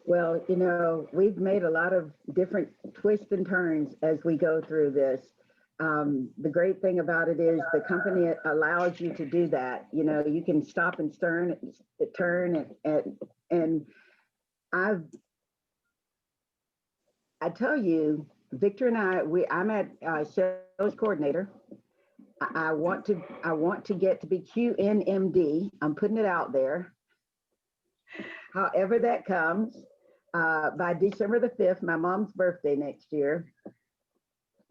Well, you know, we've made a lot of different twists and turns as we go through this. The great thing about it is the company allows you to do that. You know, you can stop and turn and I tell you, Victor and I'm at sales coordinator. I want to get to be QNMD. I'm putting it out there. However that comes, by December the 5th, my mom's birthday next year.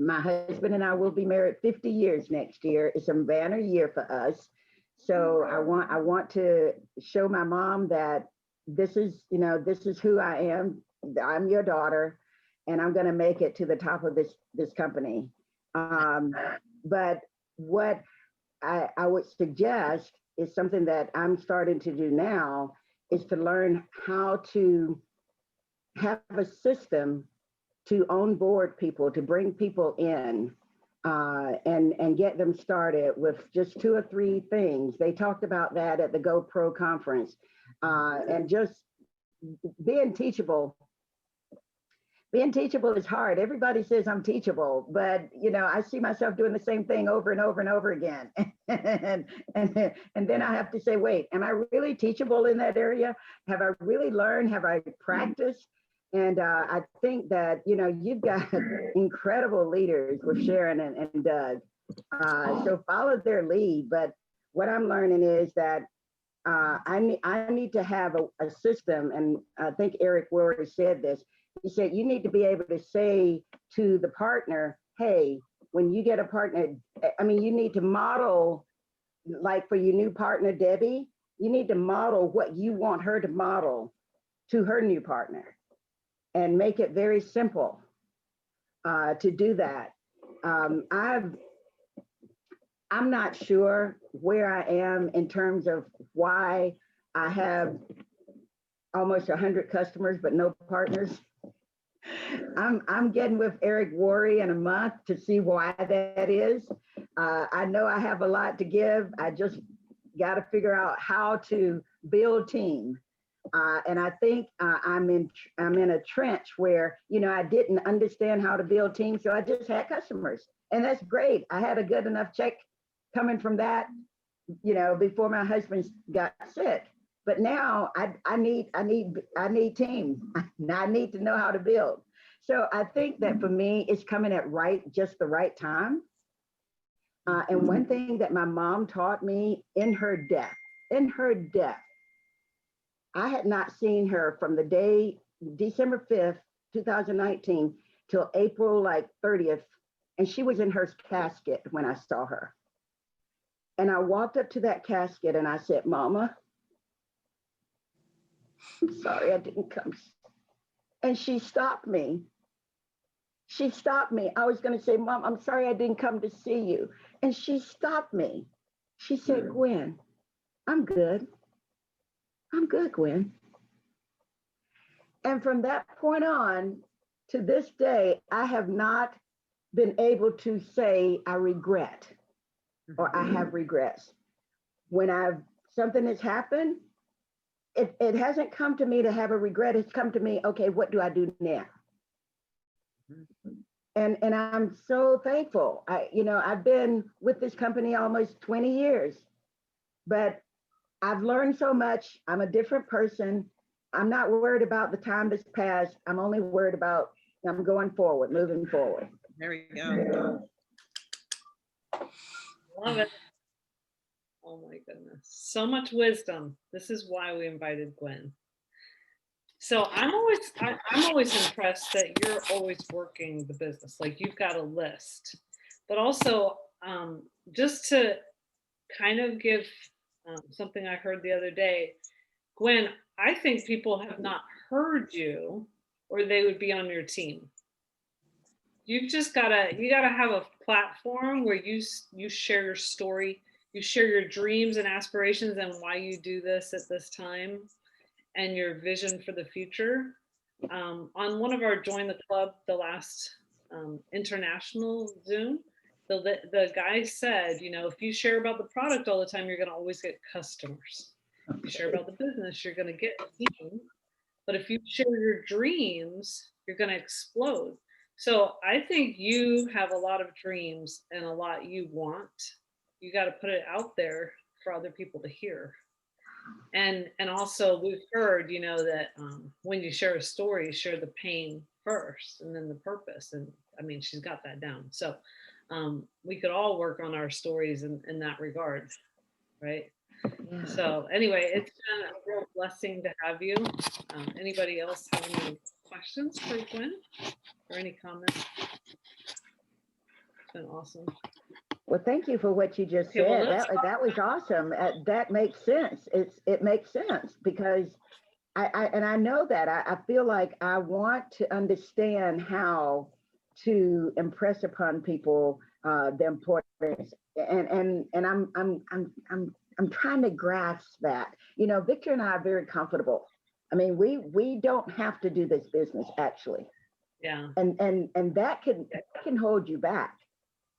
My husband and I will be married 50 years next year. It's a banner year for us. So I want to show my mom that this is who I am. I'm your daughter, and I'm going to make it to the top of this company. But what I would suggest is something that I'm starting to do now, is to learn how to have a system to onboard people, to bring people in and get them started with just 2 or 3 things. They talked about that at the GoPro conference, and just being teachable. Being teachable is hard. Everybody says I'm teachable, but you know, I see myself doing the same thing over and over and over again. and then I have to say, wait, am I really teachable in that area? Have I really learned? Have I practiced? And I think that, you know, you've got incredible leaders with Sharon and Doug. So follow their lead. But what I'm learning is that I need to have a system. And I think Eric Worre said this. He said, you need to be able to say to the partner, hey, when you get a partner, I mean, you need to model, like for your new partner, Debbie, you need to model what you want her to model to her new partner, and make it very simple to do that. I'm not sure where I am in terms of why I have almost 100 customers, but no partners. I'm getting with Eric Worre in a month to see why that is. I know I have a lot to give. I just got to figure out how to build team. And I think I'm in a trench where, you know, I didn't understand how to build teams, so I just had customers, and that's great. I had a good enough check coming from that, you know, before my husband got sick. But now I need team. I need to know how to build. So I think that for me, it's coming at just the right time. And one thing that my mom taught me in her death, I had not seen her from the day December 5th, 2019 till April like 30th. And she was in her casket when I saw her. And I walked up to that casket and I said, Mama, I'm sorry I didn't come. And she stopped me. She stopped me. I was going to say, Mom, I'm sorry I didn't come to see you. And she stopped me. She said, Gwen, I'm good. I'm good, Gwen. And from that point on to this day, I have not been able to say I regret or I have regrets. when something has happened, it hasn't come to me to have a regret. It's come to me, okay, what do I do now? And I'm so thankful. I've been with this company almost 20 years, but I've learned so much. I'm a different person. I'm not worried about the time that's passed. I'm only worried about I'm going forward, moving forward. There we go. Love it. Oh my goodness. So much wisdom. This is why we invited Gwen. So I'm always impressed that you're always working the business. Like you've got a list, but also just to kind of give something I heard the other day, Gwen, I think people have not heard you or they would be on your team. You gotta have a platform where you share your story, you share your dreams and aspirations and why you do this at this time and your vision for the future. On one of our Join the Club, the last international Zoom, the guy said, if you share about the product all the time, you're going to always get customers. If you share about the business, you're going to get team. But if you share your dreams, you're going to explode. So I think you have a lot of dreams and a lot you want. You got to put it out there for other people to hear. And also we've heard, that when you share a story, you share the pain first and then the purpose. And I mean, she's got that down. So we could all work on our stories in that regard, right? Yeah. So anyway, it's been a real blessing to have you. Anybody else have any questions for Gwen or any comments? It's been awesome. Well, thank you for what you just said. That was awesome. That makes sense. It makes sense because I know that I feel like I want to understand how to impress upon people the importance, and I'm trying to grasp that. Victor and I are very comfortable. I mean, we don't have to do this business actually. Yeah. And that can hold you back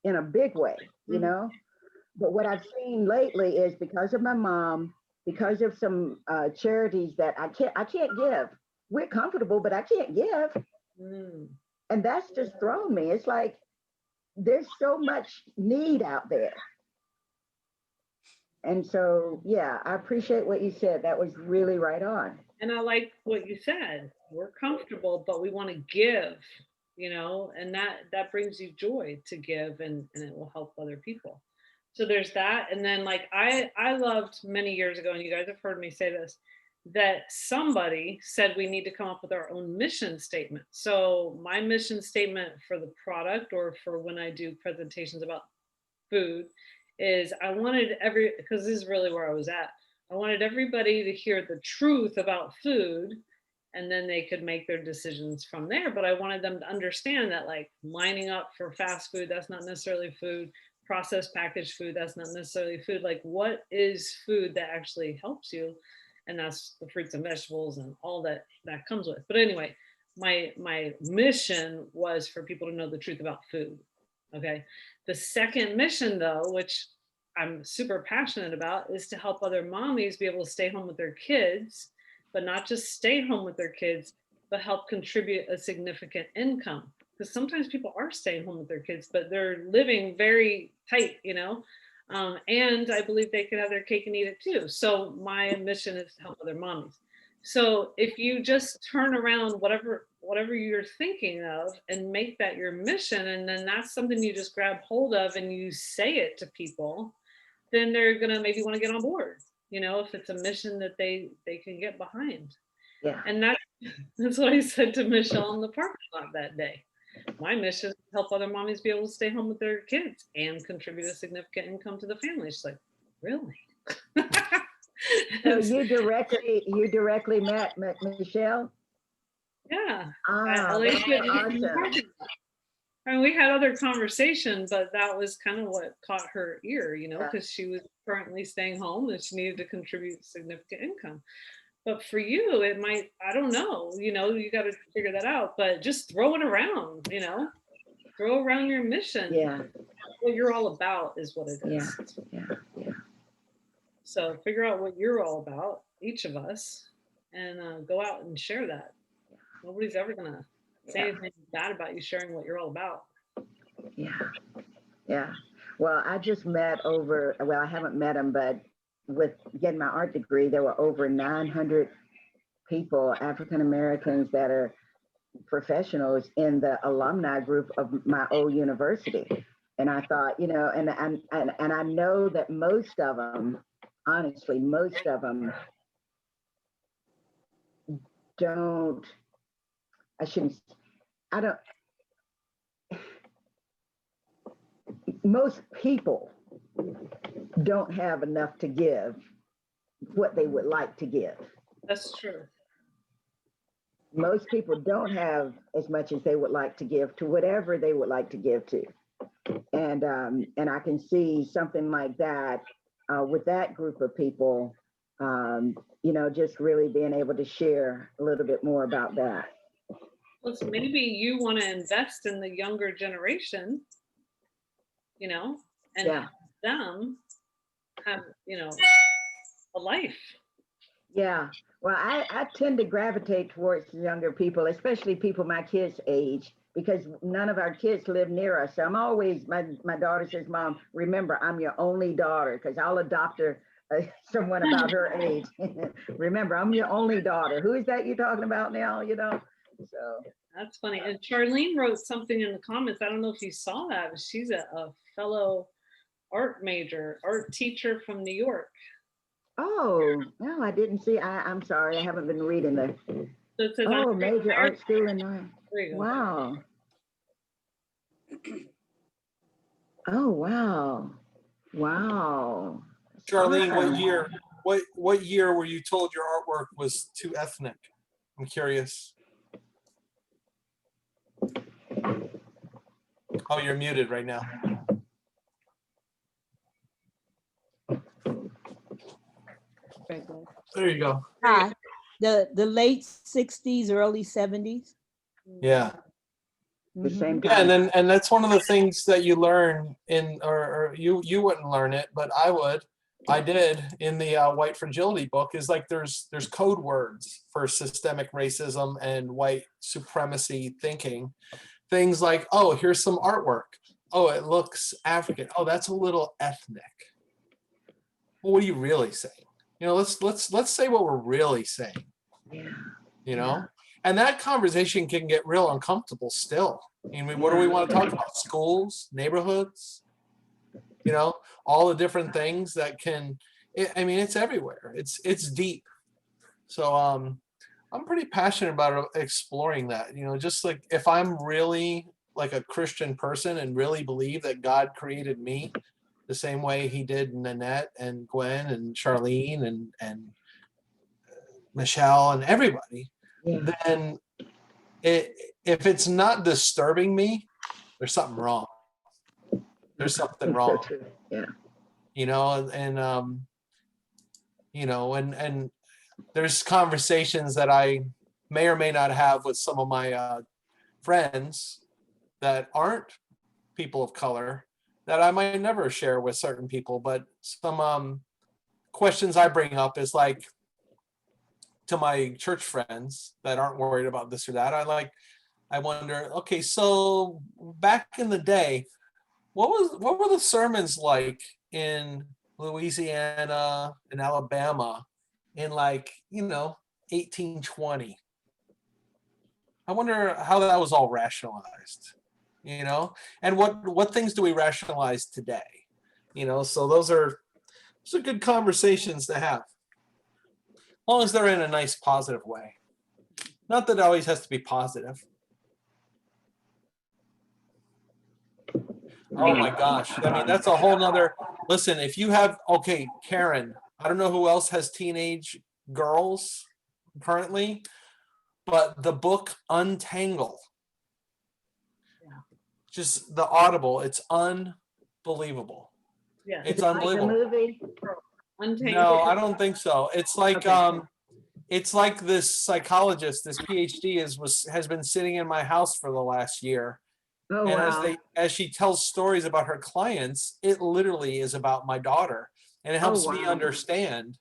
in a big way, But what I've seen lately is because of my mom, because of some charities that I can't give. We're comfortable, but I can't give. And that's just thrown me. It's like there's so much need out there. And so, yeah, I appreciate what you said. That was really right on. And I like what you said. We're comfortable, but we want to give, and that brings you joy to give and it will help other people. So there's that. And then like I loved many years ago, and you guys have heard me say this, that somebody said we need to come up with our own mission statement. So my mission statement for the product or for when I do presentations about food is because this is really where I was at. I wanted everybody to hear the truth about food and then they could make their decisions from there. But I wanted them to understand that like lining up for fast food, that's not necessarily food. Processed packaged food, that's not necessarily food. Like what is food that actually helps you? And that's the fruits and vegetables and all that comes with. But anyway, my mission was for people to know the truth about food. Okay. The second mission though, which I'm super passionate about, is to help other mommies be able to stay home with their kids, but not just stay home with their kids, but help contribute a significant income. Because sometimes people are staying home with their kids, but they're living very tight, and I believe they could have their cake and eat it too. So my mission is to help other mommies. So if you just turn around whatever you're thinking of and make that your mission, and then that's something you just grab hold of and you say it to people, then they're gonna maybe want to get on board, if it's a mission that they can get behind. Yeah. And that's what I said to Michelle in the parking lot that day. My mission is to help other mommies be able to stay home with their kids and contribute a significant income to the family. She's like, really? So you directly met Michelle? Yeah. Awesome. And we had other conversations, but that was kind of what caught her ear, because she was currently staying home and she needed to contribute significant income. But for you, it might, I don't know, you got to figure that out, but just throw it around, throw around your mission. Yeah. What you're all about is what it is. Yeah. So figure out what you're all about, each of us, and go out and share that. Nobody's ever gonna say Yeah. anything bad about you sharing what you're all about. Yeah. Yeah. Well, I just met well, I haven't met them, but with getting my art degree, there were over 900 people, African Americans, that are professionals in the alumni group of my old university. And I thought, and I know that most of them, honestly, most of them don't, I shouldn't, I don't, most people don't have enough to give what they would like to give. That's true. Most people don't have as much as they would like to give to whatever they would like to give to. And I can see something like that with that group of people, just really being able to share a little bit more about that. Well, so maybe you want to invest in the younger generation, and Yeah. have them have, a life. Yeah. Well, I tend to gravitate towards younger people, especially people my kids' age, because none of our kids live near us. So I'm always, my daughter says, Mom, remember, I'm your only daughter, because I'll adopt her, someone about her age. Remember, I'm your only daughter. Who is that you're talking about now, So. That's funny. And Charlene wrote something in the comments. I don't know if you saw that, but she's a fellow art teacher from New York. Oh, no, I didn't see. I'm sorry. I haven't been reading the. So it says, Oh, major art school in North. there you go. Wow. Oh, wow. Wow. Charlene, Awesome. what year were you told your artwork was too ethnic? I'm curious. Oh, you're muted right now. There you go. Hi. The late 60s, early 70s. Yeah. The same Yeah, time. and that's one of the things that you learn in, or you wouldn't learn it, but I did in the white fragility book, is like there's code words for systemic racism and white supremacy thinking. Things like, oh, here's some artwork. Oh, it looks African. Oh, that's a little ethnic. Well, what are you really saying? Let's say what we're really saying. Yeah. And that conversation can get real uncomfortable still. I mean, what do we want to talk about? Schools, neighborhoods, all the different things that can, it's everywhere. It's deep. So I'm pretty passionate about exploring that, just like if I'm really like a Christian person and really believe that God created me the same way he did Nanette and Gwen and Charlene and Michelle and everybody, then if it's not disturbing me, there's something wrong. There's something wrong. Yeah. And there's conversations that I may or may not have with some of my friends that aren't people of color that I might never share with certain people, but some questions I bring up is like, to my church friends that aren't worried about this or that, I wonder, okay, so back in the day, what were the sermons like in Louisiana and Alabama in 1820? I wonder how that was all rationalized, and what things do we rationalize today? So those are good conversations to have. As long as they're in a nice, positive way. Not that it always has to be positive. Oh my gosh. That's a whole nother, listen, if you have, okay, Karen, I don't know who else has teenage girls currently, but the book Untangle, just the Audible, it's unbelievable. Yeah. It's unbelievable. Like the movie? No, I don't think so. It's like, Okay. It's like this psychologist, this PhD has been sitting in my house for the last year, Oh, And wow. as she tells stories about her clients, it literally is about my daughter, and it Oh, helps me wow. understand.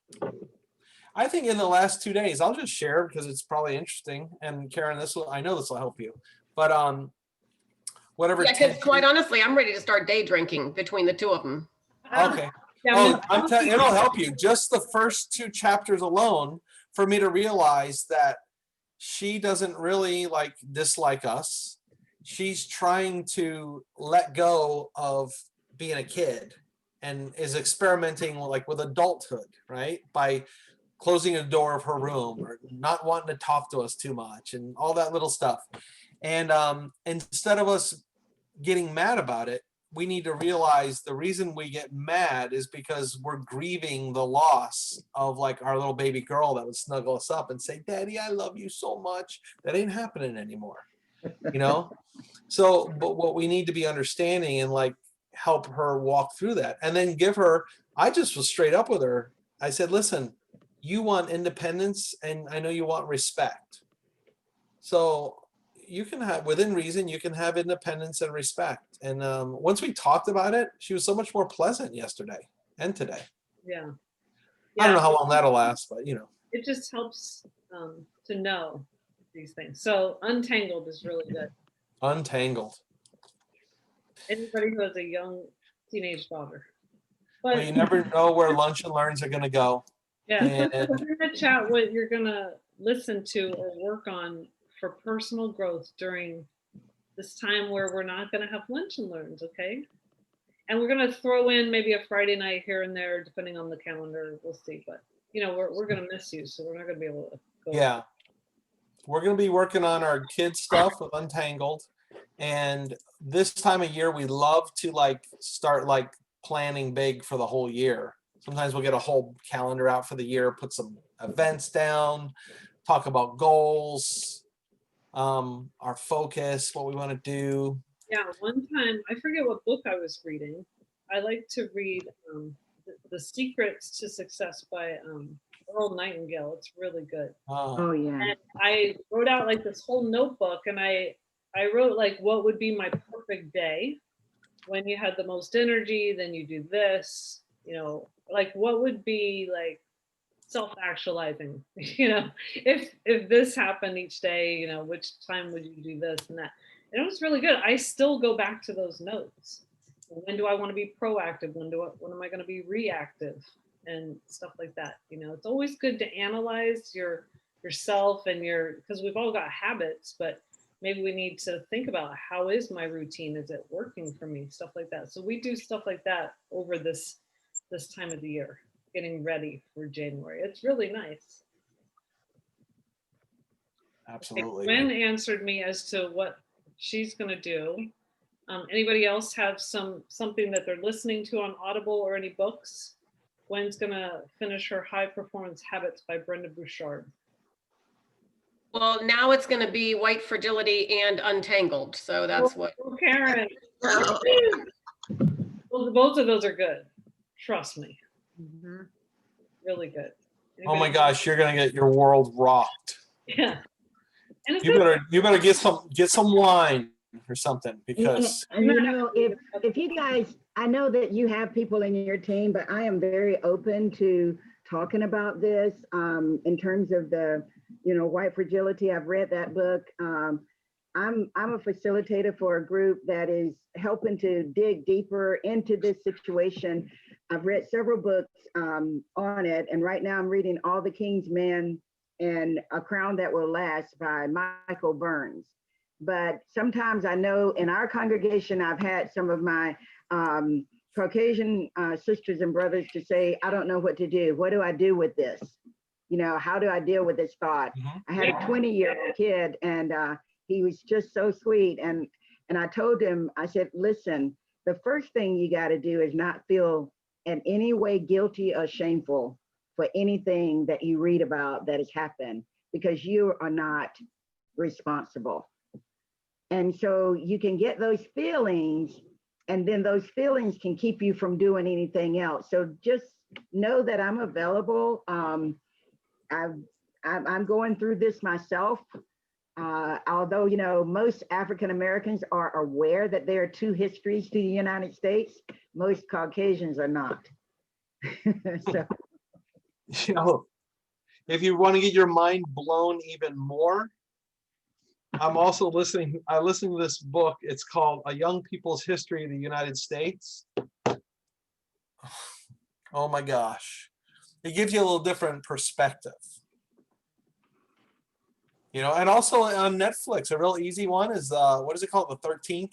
I think in the last 2 days, I'll just share because it's probably interesting. And Karen, I know this will help you. But whatever Yeah, because tension. quite honestly, I'm ready to start day drinking between the two of them. Okay. Yeah, Oh, it'll help you. Just the first 2 chapters alone for me to realize that she doesn't really like dislike us. She's trying to let go of being a kid and is experimenting with adulthood, right? By closing the door of her room or not wanting to talk to us too much and all that little stuff. And instead of us getting mad about it, we need to realize the reason we get mad is because we're grieving the loss of like our little baby girl that would snuggle us up and say, Daddy, I love you so much. That ain't happening anymore, you know? So, but what we need to be understanding and like help her walk through that and then give her, I just was straight up with her. I said, listen, you want independence and I know you want respect. So you can have, within reason, you can have independence and respect. And once we talked about it, she was so much more pleasant yesterday and today. yeah. I don't Yeah. know how long that'll last, but you know. It just helps to know these things. So untangled is really good. Untangled. Anybody who has a young teenage daughter. Well, But you never know where lunch and learns are going to go. yeah, And put in the chat what you're gonna listen to or work on for personal growth during this time where we're not gonna have lunch and learns, okay? And we're gonna throw in maybe a Friday night here and there, depending on the calendar. We'll see. But you know, we're gonna miss you, so we're not gonna be able to go. yeah, we're going to be working on our kids stuff with Untangled. And this time of year, we love to like start like planning big for the whole year. Sometimes we'll get a whole calendar out for the year, put some events down, talk about goals, our focus, what we want to do. Yeah, one time I forget what book I was reading. I like to read the Secrets to Success by Earl Nightingale. It's really good. Oh, yeah. And I wrote out like this whole notebook, and I wrote like what would be my perfect day when you had the most energy. Then you do this, you know, like what would be like self-actualizing, you know, if this happened each day, you know, which time would you do this and that. And it was really good. I still go back to those notes. When do I want to be proactive? When am I going to be reactive and stuff like that? You know, it's always good to analyze yourself and because we've all got habits, but maybe we need to think about how is my routine? Is it working for me? Stuff like that. So we do stuff like that over this time of the year, getting ready for January. It's really nice. Absolutely. Gwen answered me as to what she's going to do. Anybody else have something that they're listening to on Audible or any books? Gwen's going to finish her High Performance Habits by Brenda Bouchard. Well, now it's going to be White Fragility and Untangled. So that's what. Oh, Karen. Well, both of those are good. Trust me. Mhm. Really good. Oh my gosh, you're going to get your world rocked. Yeah. And it's You better get some wine or something because And you know, if you guys, I know that you have people in your team, but I am very open to talking about this in terms of the, you know, White Fragility. I've read that book. I'm a facilitator for a group that is helping to dig deeper into this situation. I've read several books on it, and right now I'm reading All the King's Men and A Crown That Will Last by Michael Burns. But sometimes I know in our congregation, I've had some of my Caucasian sisters and brothers to say, I don't know what to do. What do I do with this? You know, how do I deal with this thought? I had a 20-year-old kid, and he was just so sweet. And I told him, I said, listen, the first thing you got to do is not feel in any way guilty or shameful for anything that you read about that has happened, because you are not responsible. And so you can get those feelings, and then those feelings can keep you from doing anything else. So just know that I'm available. I'm going through this myself. Although, you know, most African Americans are aware that there are two histories to the United States, most Caucasians are not. So, You know, if you want to get your mind blown even more, I'm also listening. I listened to this book. It's called A Young People's History of the United States. Oh my gosh. It gives you a little different perspective. You know, and also on Netflix, a real easy one is what is it called? The 13th.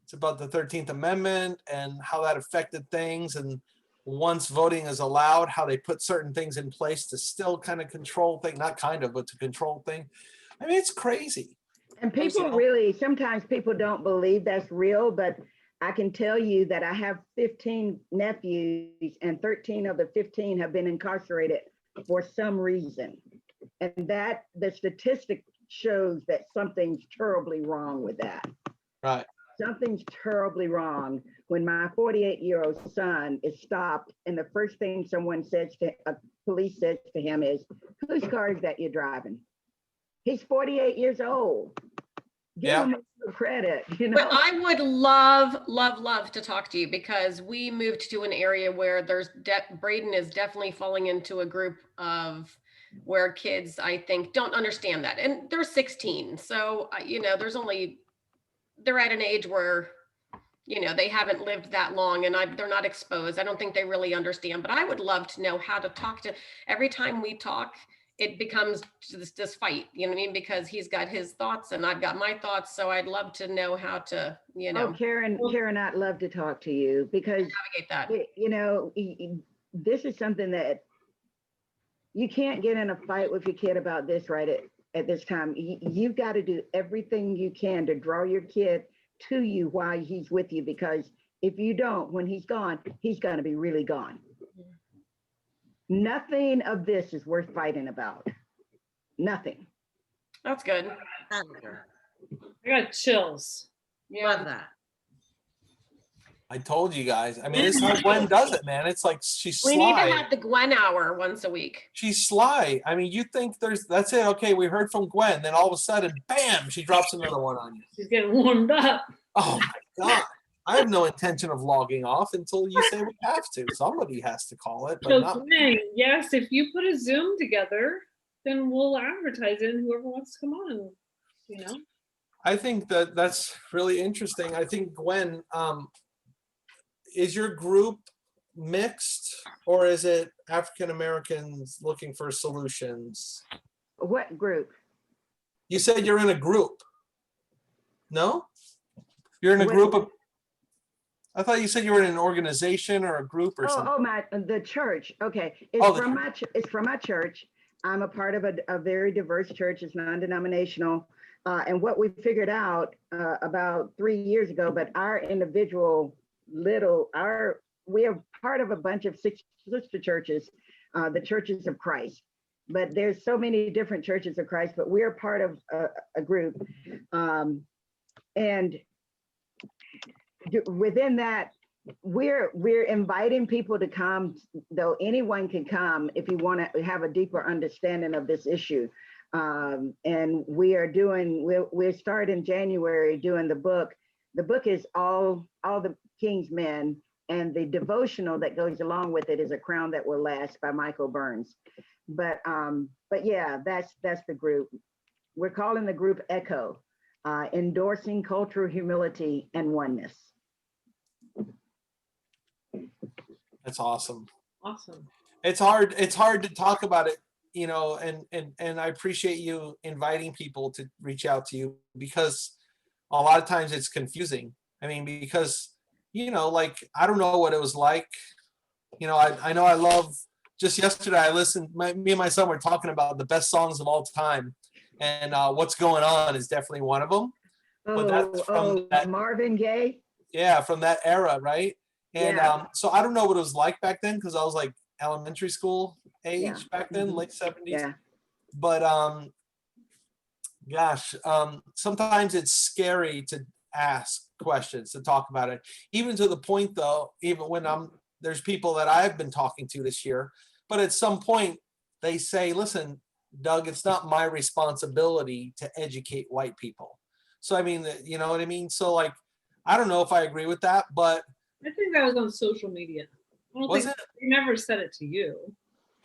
It's about the 13th Amendment and how that affected things. And once voting is allowed, how they put certain things in place to still kind of control things, not kind of, but to control things. I mean, it's crazy. and people really, sometimes people don't believe that's real, but I can tell you that I have 15 nephews and 13 of the 15 have been incarcerated for some reason. And that the statistic shows that something's terribly wrong with that. Right. Something's terribly wrong when my 48-year-old son is stopped and the first thing someone says to police says to him is, whose car is that you're driving? He's 48 years old. Give him a credit, you know. But I would love to talk to you because we moved to an area where there's Braden is definitely falling into a group of where kids, I think, don't understand that. And they're 16. So, you know, they're at an age where, you know, they haven't lived that long and they're not exposed. I don't think they really understand, but I would love to know how to talk to, every time we talk, it becomes this fight, you know what I mean? Because he's got his thoughts and I've got my thoughts. So I'd love to know how to, you know. Oh, Karen, I'd love to talk to you because, navigate that. you know, this is something that you can't get in a fight with your kid about this right at this time. You've got to do everything you can to draw your kid to you while he's with you, because if you don't, when he's gone, he's going to be really gone. Nothing of this is worth fighting about. Nothing. That's good. I got chills. Love that. I told you guys. I mean, this is how Gwen does it, man. It's like she's sly. We need to have the Gwen hour once a week. She's sly. I mean, you think that's it. Okay, we heard from Gwen. Then all of a sudden, bam, she drops another one on you. She's getting warmed up. Oh my God. I have no intention of logging off until you say we have to. Somebody has to call it, but So not. Gwen, yes, if you put a Zoom together, then we'll advertise it and whoever wants to come on, you know. I think that's really interesting. I think Gwen, is your group mixed or is it African Americans looking for solutions? What group? You said you're in a group. No? You're in a group of, I thought you said you were in an organization or a group or something. The church. Okay. It's from my church. I'm a part of a very diverse church. It's non-denominational. And what we figured out about 3 years ago, but our individual we are part of a bunch of sister churches, the Churches of Christ. But there's so many different churches of Christ, but we're part of a group. And within that, we're inviting people to come, though anyone can come if you want to have a deeper understanding of this issue. And we're starting January doing the book. The book is all the King's Men, and the devotional that goes along with it is A Crown That Will Last by Michael Burns. But yeah, that's the group. We're calling the group ECHO, Endorsing Cultural Humility and Oneness. That's awesome. Awesome. It's hard to talk about it, you know, and I appreciate you inviting people to reach out to you because a lot of times it's confusing. I mean, because, you know, like, I don't know what it was like. You know, I know I love, just yesterday I listened, me and my son were talking about the best songs of all time. And What's Going On is definitely one of them. But that's from that, Marvin Gaye. Yeah, from that era, right? And Yeah. So I don't know what it was like back then because I was like elementary school age Yeah. back then, Mhm. late 70s. Yeah. But gosh, sometimes it's scary to ask questions, to talk about it. Even to the point though, even when there's people that I've been talking to this year, but at some point they say, listen, Doug, it's not my responsibility to educate white people. So I mean, you know what I mean? So like, I don't know if I agree with that, but I think that was on social media. I don't was think it? he never said it to you.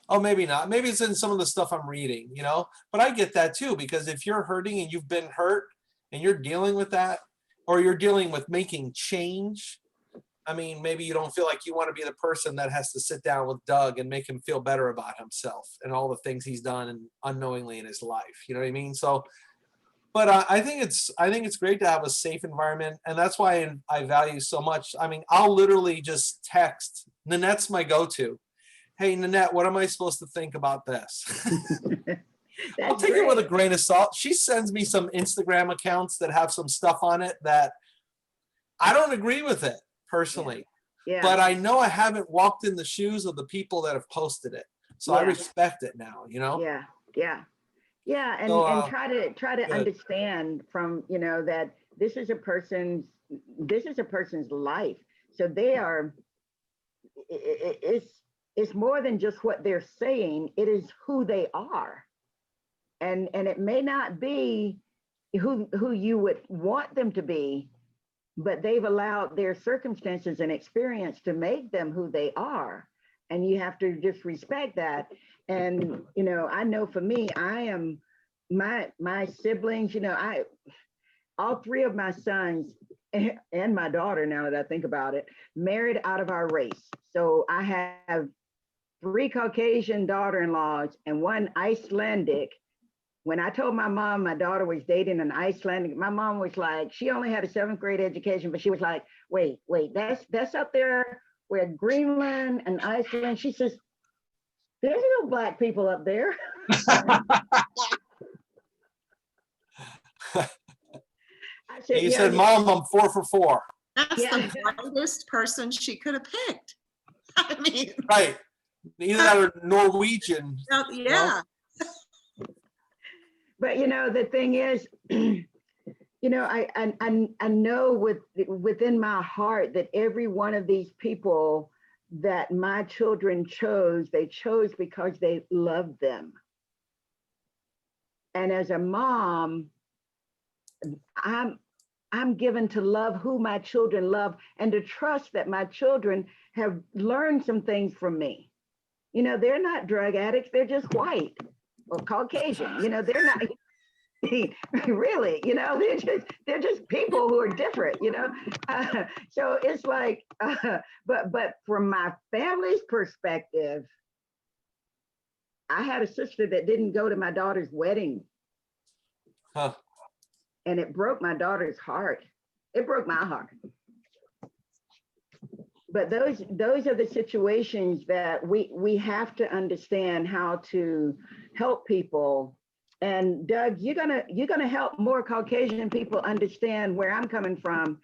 Oh, maybe not. Maybe it's in some of the stuff I'm reading, you know, but I get that too, because if you're hurting and you've been hurt and you're dealing with that, or you're dealing with making change, I mean, maybe you don't feel like you want to be the person that has to sit down with Doug and make him feel better about himself and all the things he's done and unknowingly in his life. You know what I mean? So, but I think it's great to have a safe environment, and that's why I value so much. I mean, I'll literally just text. Nanette's my go-to. Hey, Nanette, what am I supposed to think about this? I'll take it with a grain of salt. She sends me some Instagram accounts that have some stuff on it that I don't agree with it personally. Yeah. But I know I haven't walked in the shoes of the people that have posted it. So I respect it now, you know? Yeah. Yeah. Yeah. And, So, and try to good. understand from, you know, that this is a person's life. So they are, it's more than just what they're saying. It is who they are. And it may not be who you would want them to be, but they've allowed their circumstances and experience to make them who they are. And you have to just respect that. And, you know, I know for me, I am my siblings, you know, all three of my sons and my daughter, now that I think about it, married out of our race. So I have 3 Caucasian daughter-in-laws and 1 Icelandic. When I told my mom my daughter was dating an Icelandic, my mom was like, she only had a 7th grade education, but she was like, wait, that's up there where Greenland and Iceland. She says, there's no Black people up there. I said, You yeah, said, Mom, I'm 4 for 4. That's Yeah. the brightest person she could have picked. I mean, Right. Either that or Norwegian. yeah. But you know, the thing is, you know, I know within my heart that every one of these people that my children chose, they chose because they loved them. And as a mom, I'm given to love who my children love and to trust that my children have learned some things from me. You know, they're not drug addicts, they're just white or Caucasian. You know, they're not really, you know, they're just people who are different, you know. So it's like, but from my family's perspective, I had a sister that didn't go to my daughter's wedding. Huh. And it broke my daughter's heart. It broke my heart. But those are the situations that we have to understand how to help people. And Doug, you're gonna help more Caucasian people understand where I'm coming from,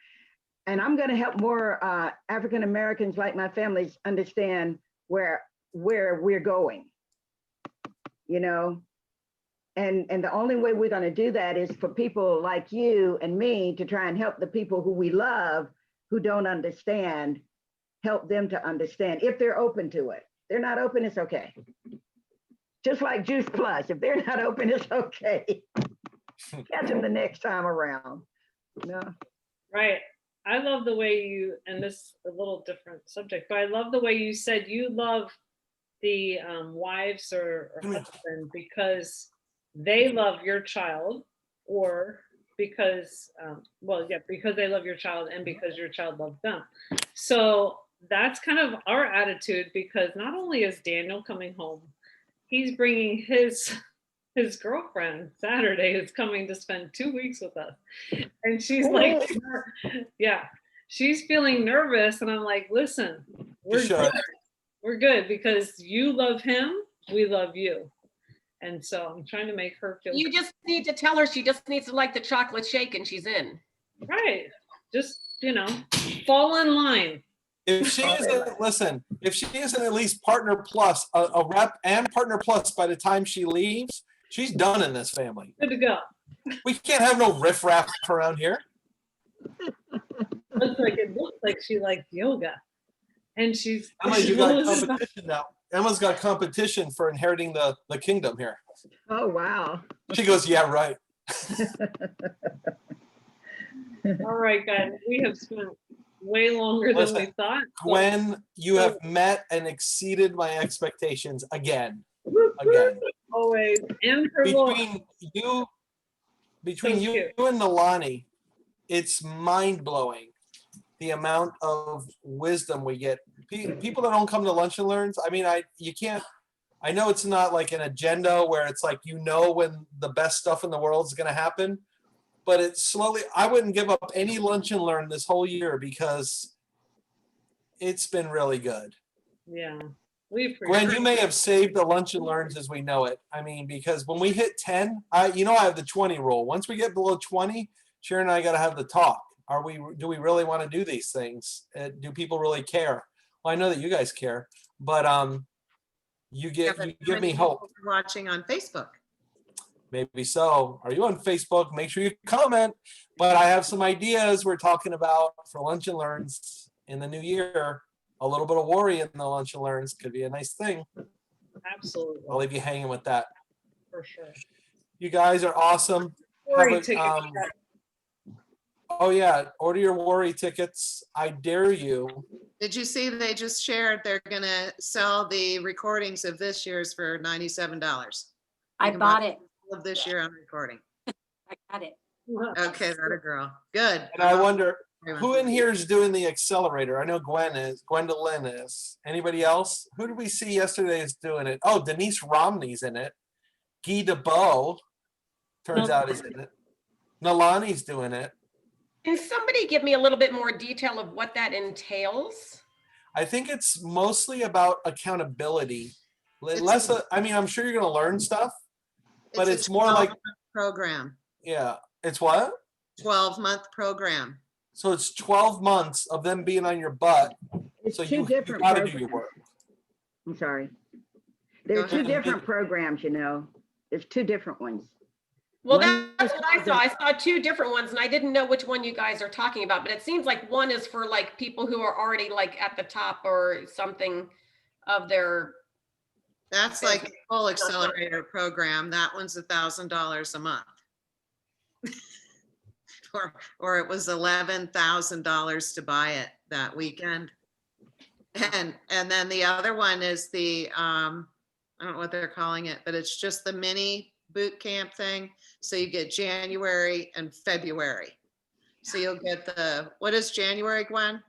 and I'm gonna help more African Americans like my families understand where we're going. You know, and the only way we're gonna do that is for people like you and me to try and help the people who we love who don't understand. Help them to understand if they're open to it. If they're not open, it's okay. Just like Juice Plus, if they're not open, it's okay. Catch them the next time around. No. Right. I love the way you, and this is a little different subject, but I love the way you said you love the wives or husband because they love your child, or because, because they love your child and because your child loved them. So that's kind of our attitude, because not only is Daniel coming home, he's bringing his girlfriend Saturday is coming to spend 2 weeks with us. And she's like, yeah, she's feeling nervous. And I'm like, listen, we're good. We're good because you love him. We love you. And so I'm trying to make her feel. You just need to tell her she just needs to like the chocolate shake and she's in. Right. Just, you know, fall in line. If she isn't, listen, if she isn't at least partner plus, a rep and partner plus by the time she leaves, she's done in this family. Good to go. We can't have no riffraff around here. It looks like she likes yoga. And she's Emma, you got competition now. Emma's got competition for inheriting the kingdom here. Oh, wow. She goes, yeah, right. all right, guys. We have spent way longer than we Listen, thought. So- Gwen, you have met and exceeded my expectations again. Again. Always. And for Laura. Between So you cute. and Nalani, it's mind-blowing the amount of wisdom we get. People that don't come to lunch and learns, I mean, you can't, I know it's not like an agenda where it's like, you know, when the best stuff in the world is going to happen, but it's slowly, I wouldn't give up any lunch and learn this whole year because it's been really good. Yeah. We appreciate Gwen, you may have saved the lunch and learns as we know it. I mean, because when we hit 10, I have the 20 rule. Once we get below 20, Sharon and I got to have the talk. Do we really want to do these things? Do people really care? Well, I know that you guys care, but you give me hope. Watching on Facebook. Maybe so. Are you on Facebook? Make sure you comment. But I have some ideas we're talking about for lunch and learns in the new year. A little bit of worry in the lunch and learns could be a nice thing. Absolutely. I'll leave you hanging with that. For sure. You guys are awesome. Worry ticket. Oh yeah, order your worry tickets. I dare you. Did you see they just shared they're gonna sell the recordings of this year's for $97? I bought it. Of this year on recording. I got it. Okay, that a girl. Good. And I wonder who in here is doing the accelerator. I know Gwen is. Gwendolyn is. Anybody else? Who did we see yesterday is doing it? Oh, Denise Romney's in it. Guy DeBeau turns out is in it. Nalani's doing it. Can somebody give me a little bit more detail of what that entails? I think it's mostly about accountability. Less, I mean, I'm sure you're going to learn stuff, but it's more like program. Yeah, it's what? 12-month program. So it's 12 months of them being on your butt. It's So two you different got to do programs. your work. I'm sorry. There are two different programs, you know. There's two different ones. Well, One that's is what I called saw. I saw two different ones and I didn't know which one you guys are talking about, but it seems like one is for like people who are already like at the top or something of their. That's like a full accelerator program. That one's $1,000 a month. or it was $11,000 to buy it that weekend. And then the other one is the I don't know what they're calling it, but it's just the mini boot camp thing. So you get January and February. So you'll get what is January, Gwen?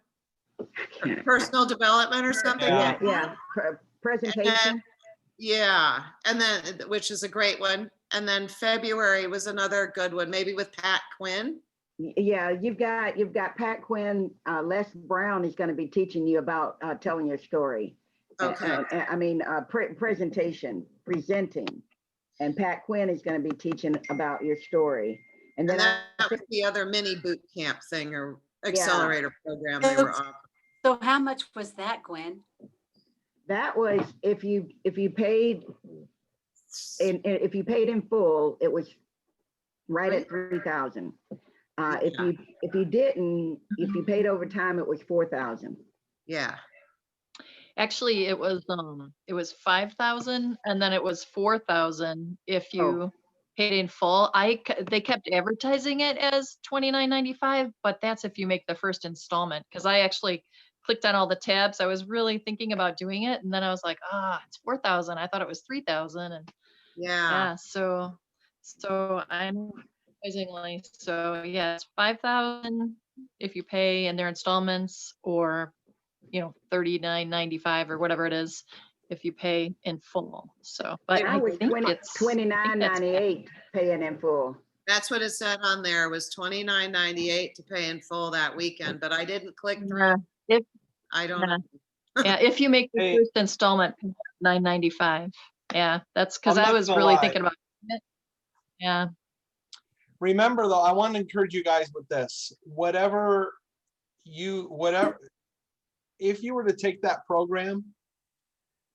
Personal development or something? Yeah. Presentation. Yeah, and then, which is a great one. And then February was another good one, maybe with Pat Quinn. Yeah, you've got Pat Quinn. Les Brown is going to be teaching you about telling your story. Okay. Presenting. And Pat Quinn is going to be teaching about your story. And then that was the other mini boot camp thing or accelerator program they were offering. So how much was that, Gwen? That was if you paid in full, it was right at 3,000. If you didn't, if you paid overtime, it was 4,000. Yeah. Actually, it was 5,000 and then it was 4,000 if you paid in full. They kept advertising it as $29.95, but that's if you make the first installment. Because I actually clicked on all the tabs. I was really thinking about doing it, and then I was like, it's 4,000. I thought it was 3,000, and yeah. So I'm surprisingly, so yeah, it's 5,000 if you pay in their installments, or $39.95 or whatever it is if you pay in full. So, but I was think it's $29.98 paying in full. That's what it said on there, was $29.98 to pay in full that weekend, but I didn't click through. I don't know. Yeah, if you make the first installment, $9.95. Yeah, that's because I was really thinking about it. Yeah. Remember though, I want to encourage you guys with this. If you were to take that program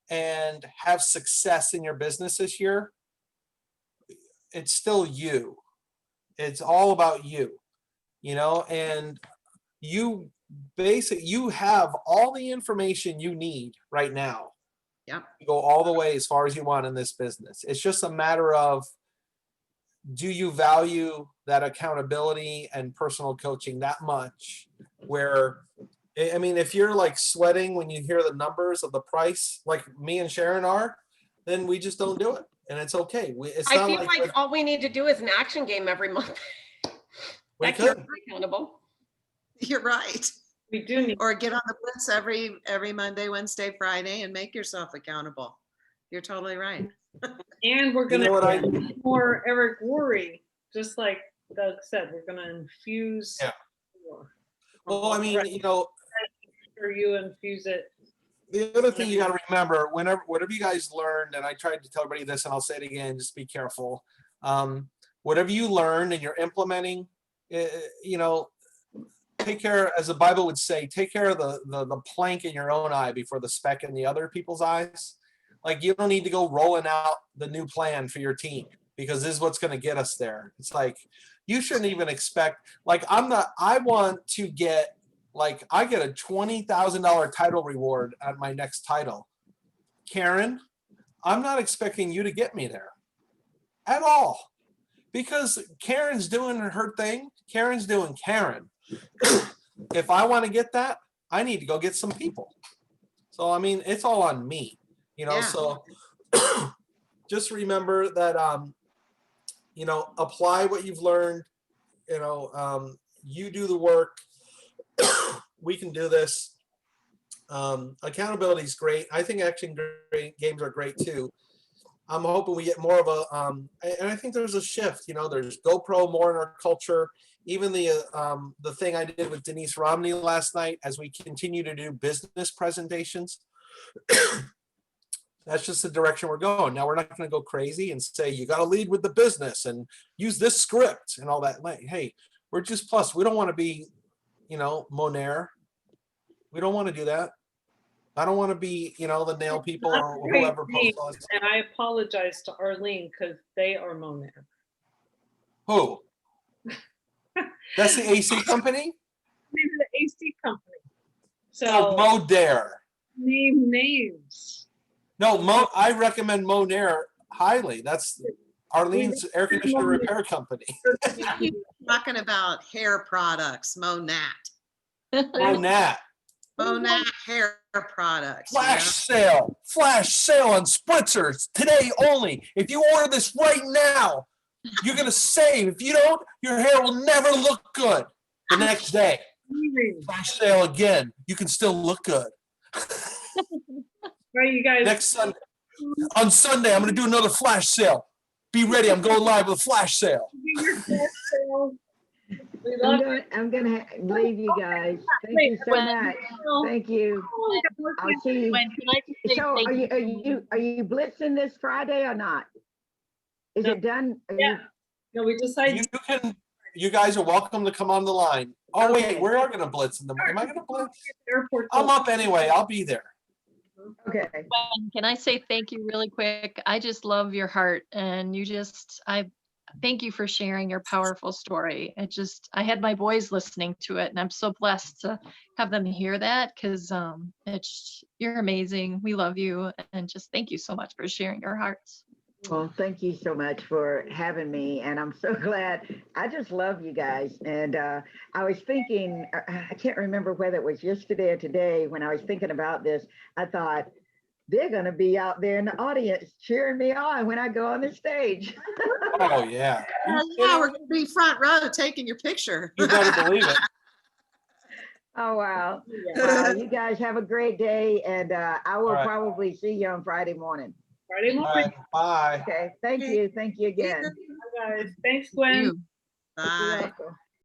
and have success in your business this year, it's still you. It's all about you, and you you have all the information you need right now. Yep. You go all the way as far as you want in this business. It's just a matter of, do you value that accountability and personal coaching that much? Where, I mean, if you're like sweating when you hear the numbers of the price, like me and Sharon are, then we just don't do it. And it's okay. It's I not feel like all we need to do is an action game every month. we That keeps could. us accountable. You're right. We do need, Or get on the blitz every Monday, Wednesday, Friday, and make yourself accountable. You're totally right. and we're You gonna know what I, have more Eric Worre, just like Doug said, we're gonna infuse. Yeah. more. well, I mean, you know, Or you infuse it. the other thing you got to remember, whatever you guys learned, and I tried to tell everybody this, and I'll say it again, just be careful. Whatever you learned and you're implementing, you know, take care, as the Bible would say, take care of the plank in your own eye before the speck in the other people's eyes. Like, you don't need to go rolling out the new plan for your team, because this is what's going to get us there. It's like, you shouldn't even expect, like, I want to get, like, I get a $20,000 title reward at my next title. Karen, I'm not expecting you to get me there at all, because Karen's doing her thing. Karen's doing Karen. If I want to get that, I need to go get some people. So, I mean, it's all on me, you know, Yeah. so just remember that, you know, apply what you've learned, you know, you do the work. We can do this. Accountability is great. I think action games are great too. I'm hoping we get more of a, and I think there's a shift. You know, there's GoPro more in our culture. Even the thing I did with Denise Romney last night, as we continue to do business presentations, that's just the direction we're going. Now, we're not going to go crazy and say you got to lead with the business and use this script and all that. Like, hey, we're just plus. We don't want to be, you know, Monaire. We don't want to do that. I don't want to be, you know, the nail people or whoever posts all this. And I apologize to Arlene because they are Monaire. Who? That's the AC company? Maybe the AC company. So Oh, Modare. name names. No, I recommend Monaire highly. That's Arlene's air conditioner repair company. Talking about hair products, Monat. Monat. Monat hair products. you Flash sale on spritzers today only. If you order this right now, you're gonna save. If you don't, your hair will never look good the next day. Flash sale again. You can still look good. Right, you guys. Next Sunday. On Sunday, I'm gonna do another flash sale. Be ready. I'm going live with a flash sale. I'm gonna leave you guys. Thank you so much. Thank you. I'll see you. Gwen, can I just say So thank are you blitzing this Friday or not? Is it done? Yeah. No, we decided. You guys are welcome to come on the line. Oh Okay. wait, we are gonna blitz in the. Am I gonna blitz? Airport. I'm up anyway. I'll be there. Okay. Gwen, can I say thank you really quick? I just love your heart, and I thank you for sharing your powerful story. I had my boys listening to it, and I'm so blessed to have them hear that, because you're amazing. We love you, and just thank you so much for sharing your hearts. Well, thank you so much for having me, and I'm so glad. I just love you guys. And I was thinking, I can't remember whether it was yesterday or today, when I was thinking about this, I thought, they're going to be out there in the audience cheering me on when I go on the stage. Oh yeah. Yeah, we're gonna be front row taking your picture. You better believe it. Oh, wow. Wow. You guys have a great day, and I will All right. probably see you on Friday morning. Friday All morning. right. Bye. Okay. Thank you. Thank you again. Guys, thanks, Gwen. You. Bye. You're welcome.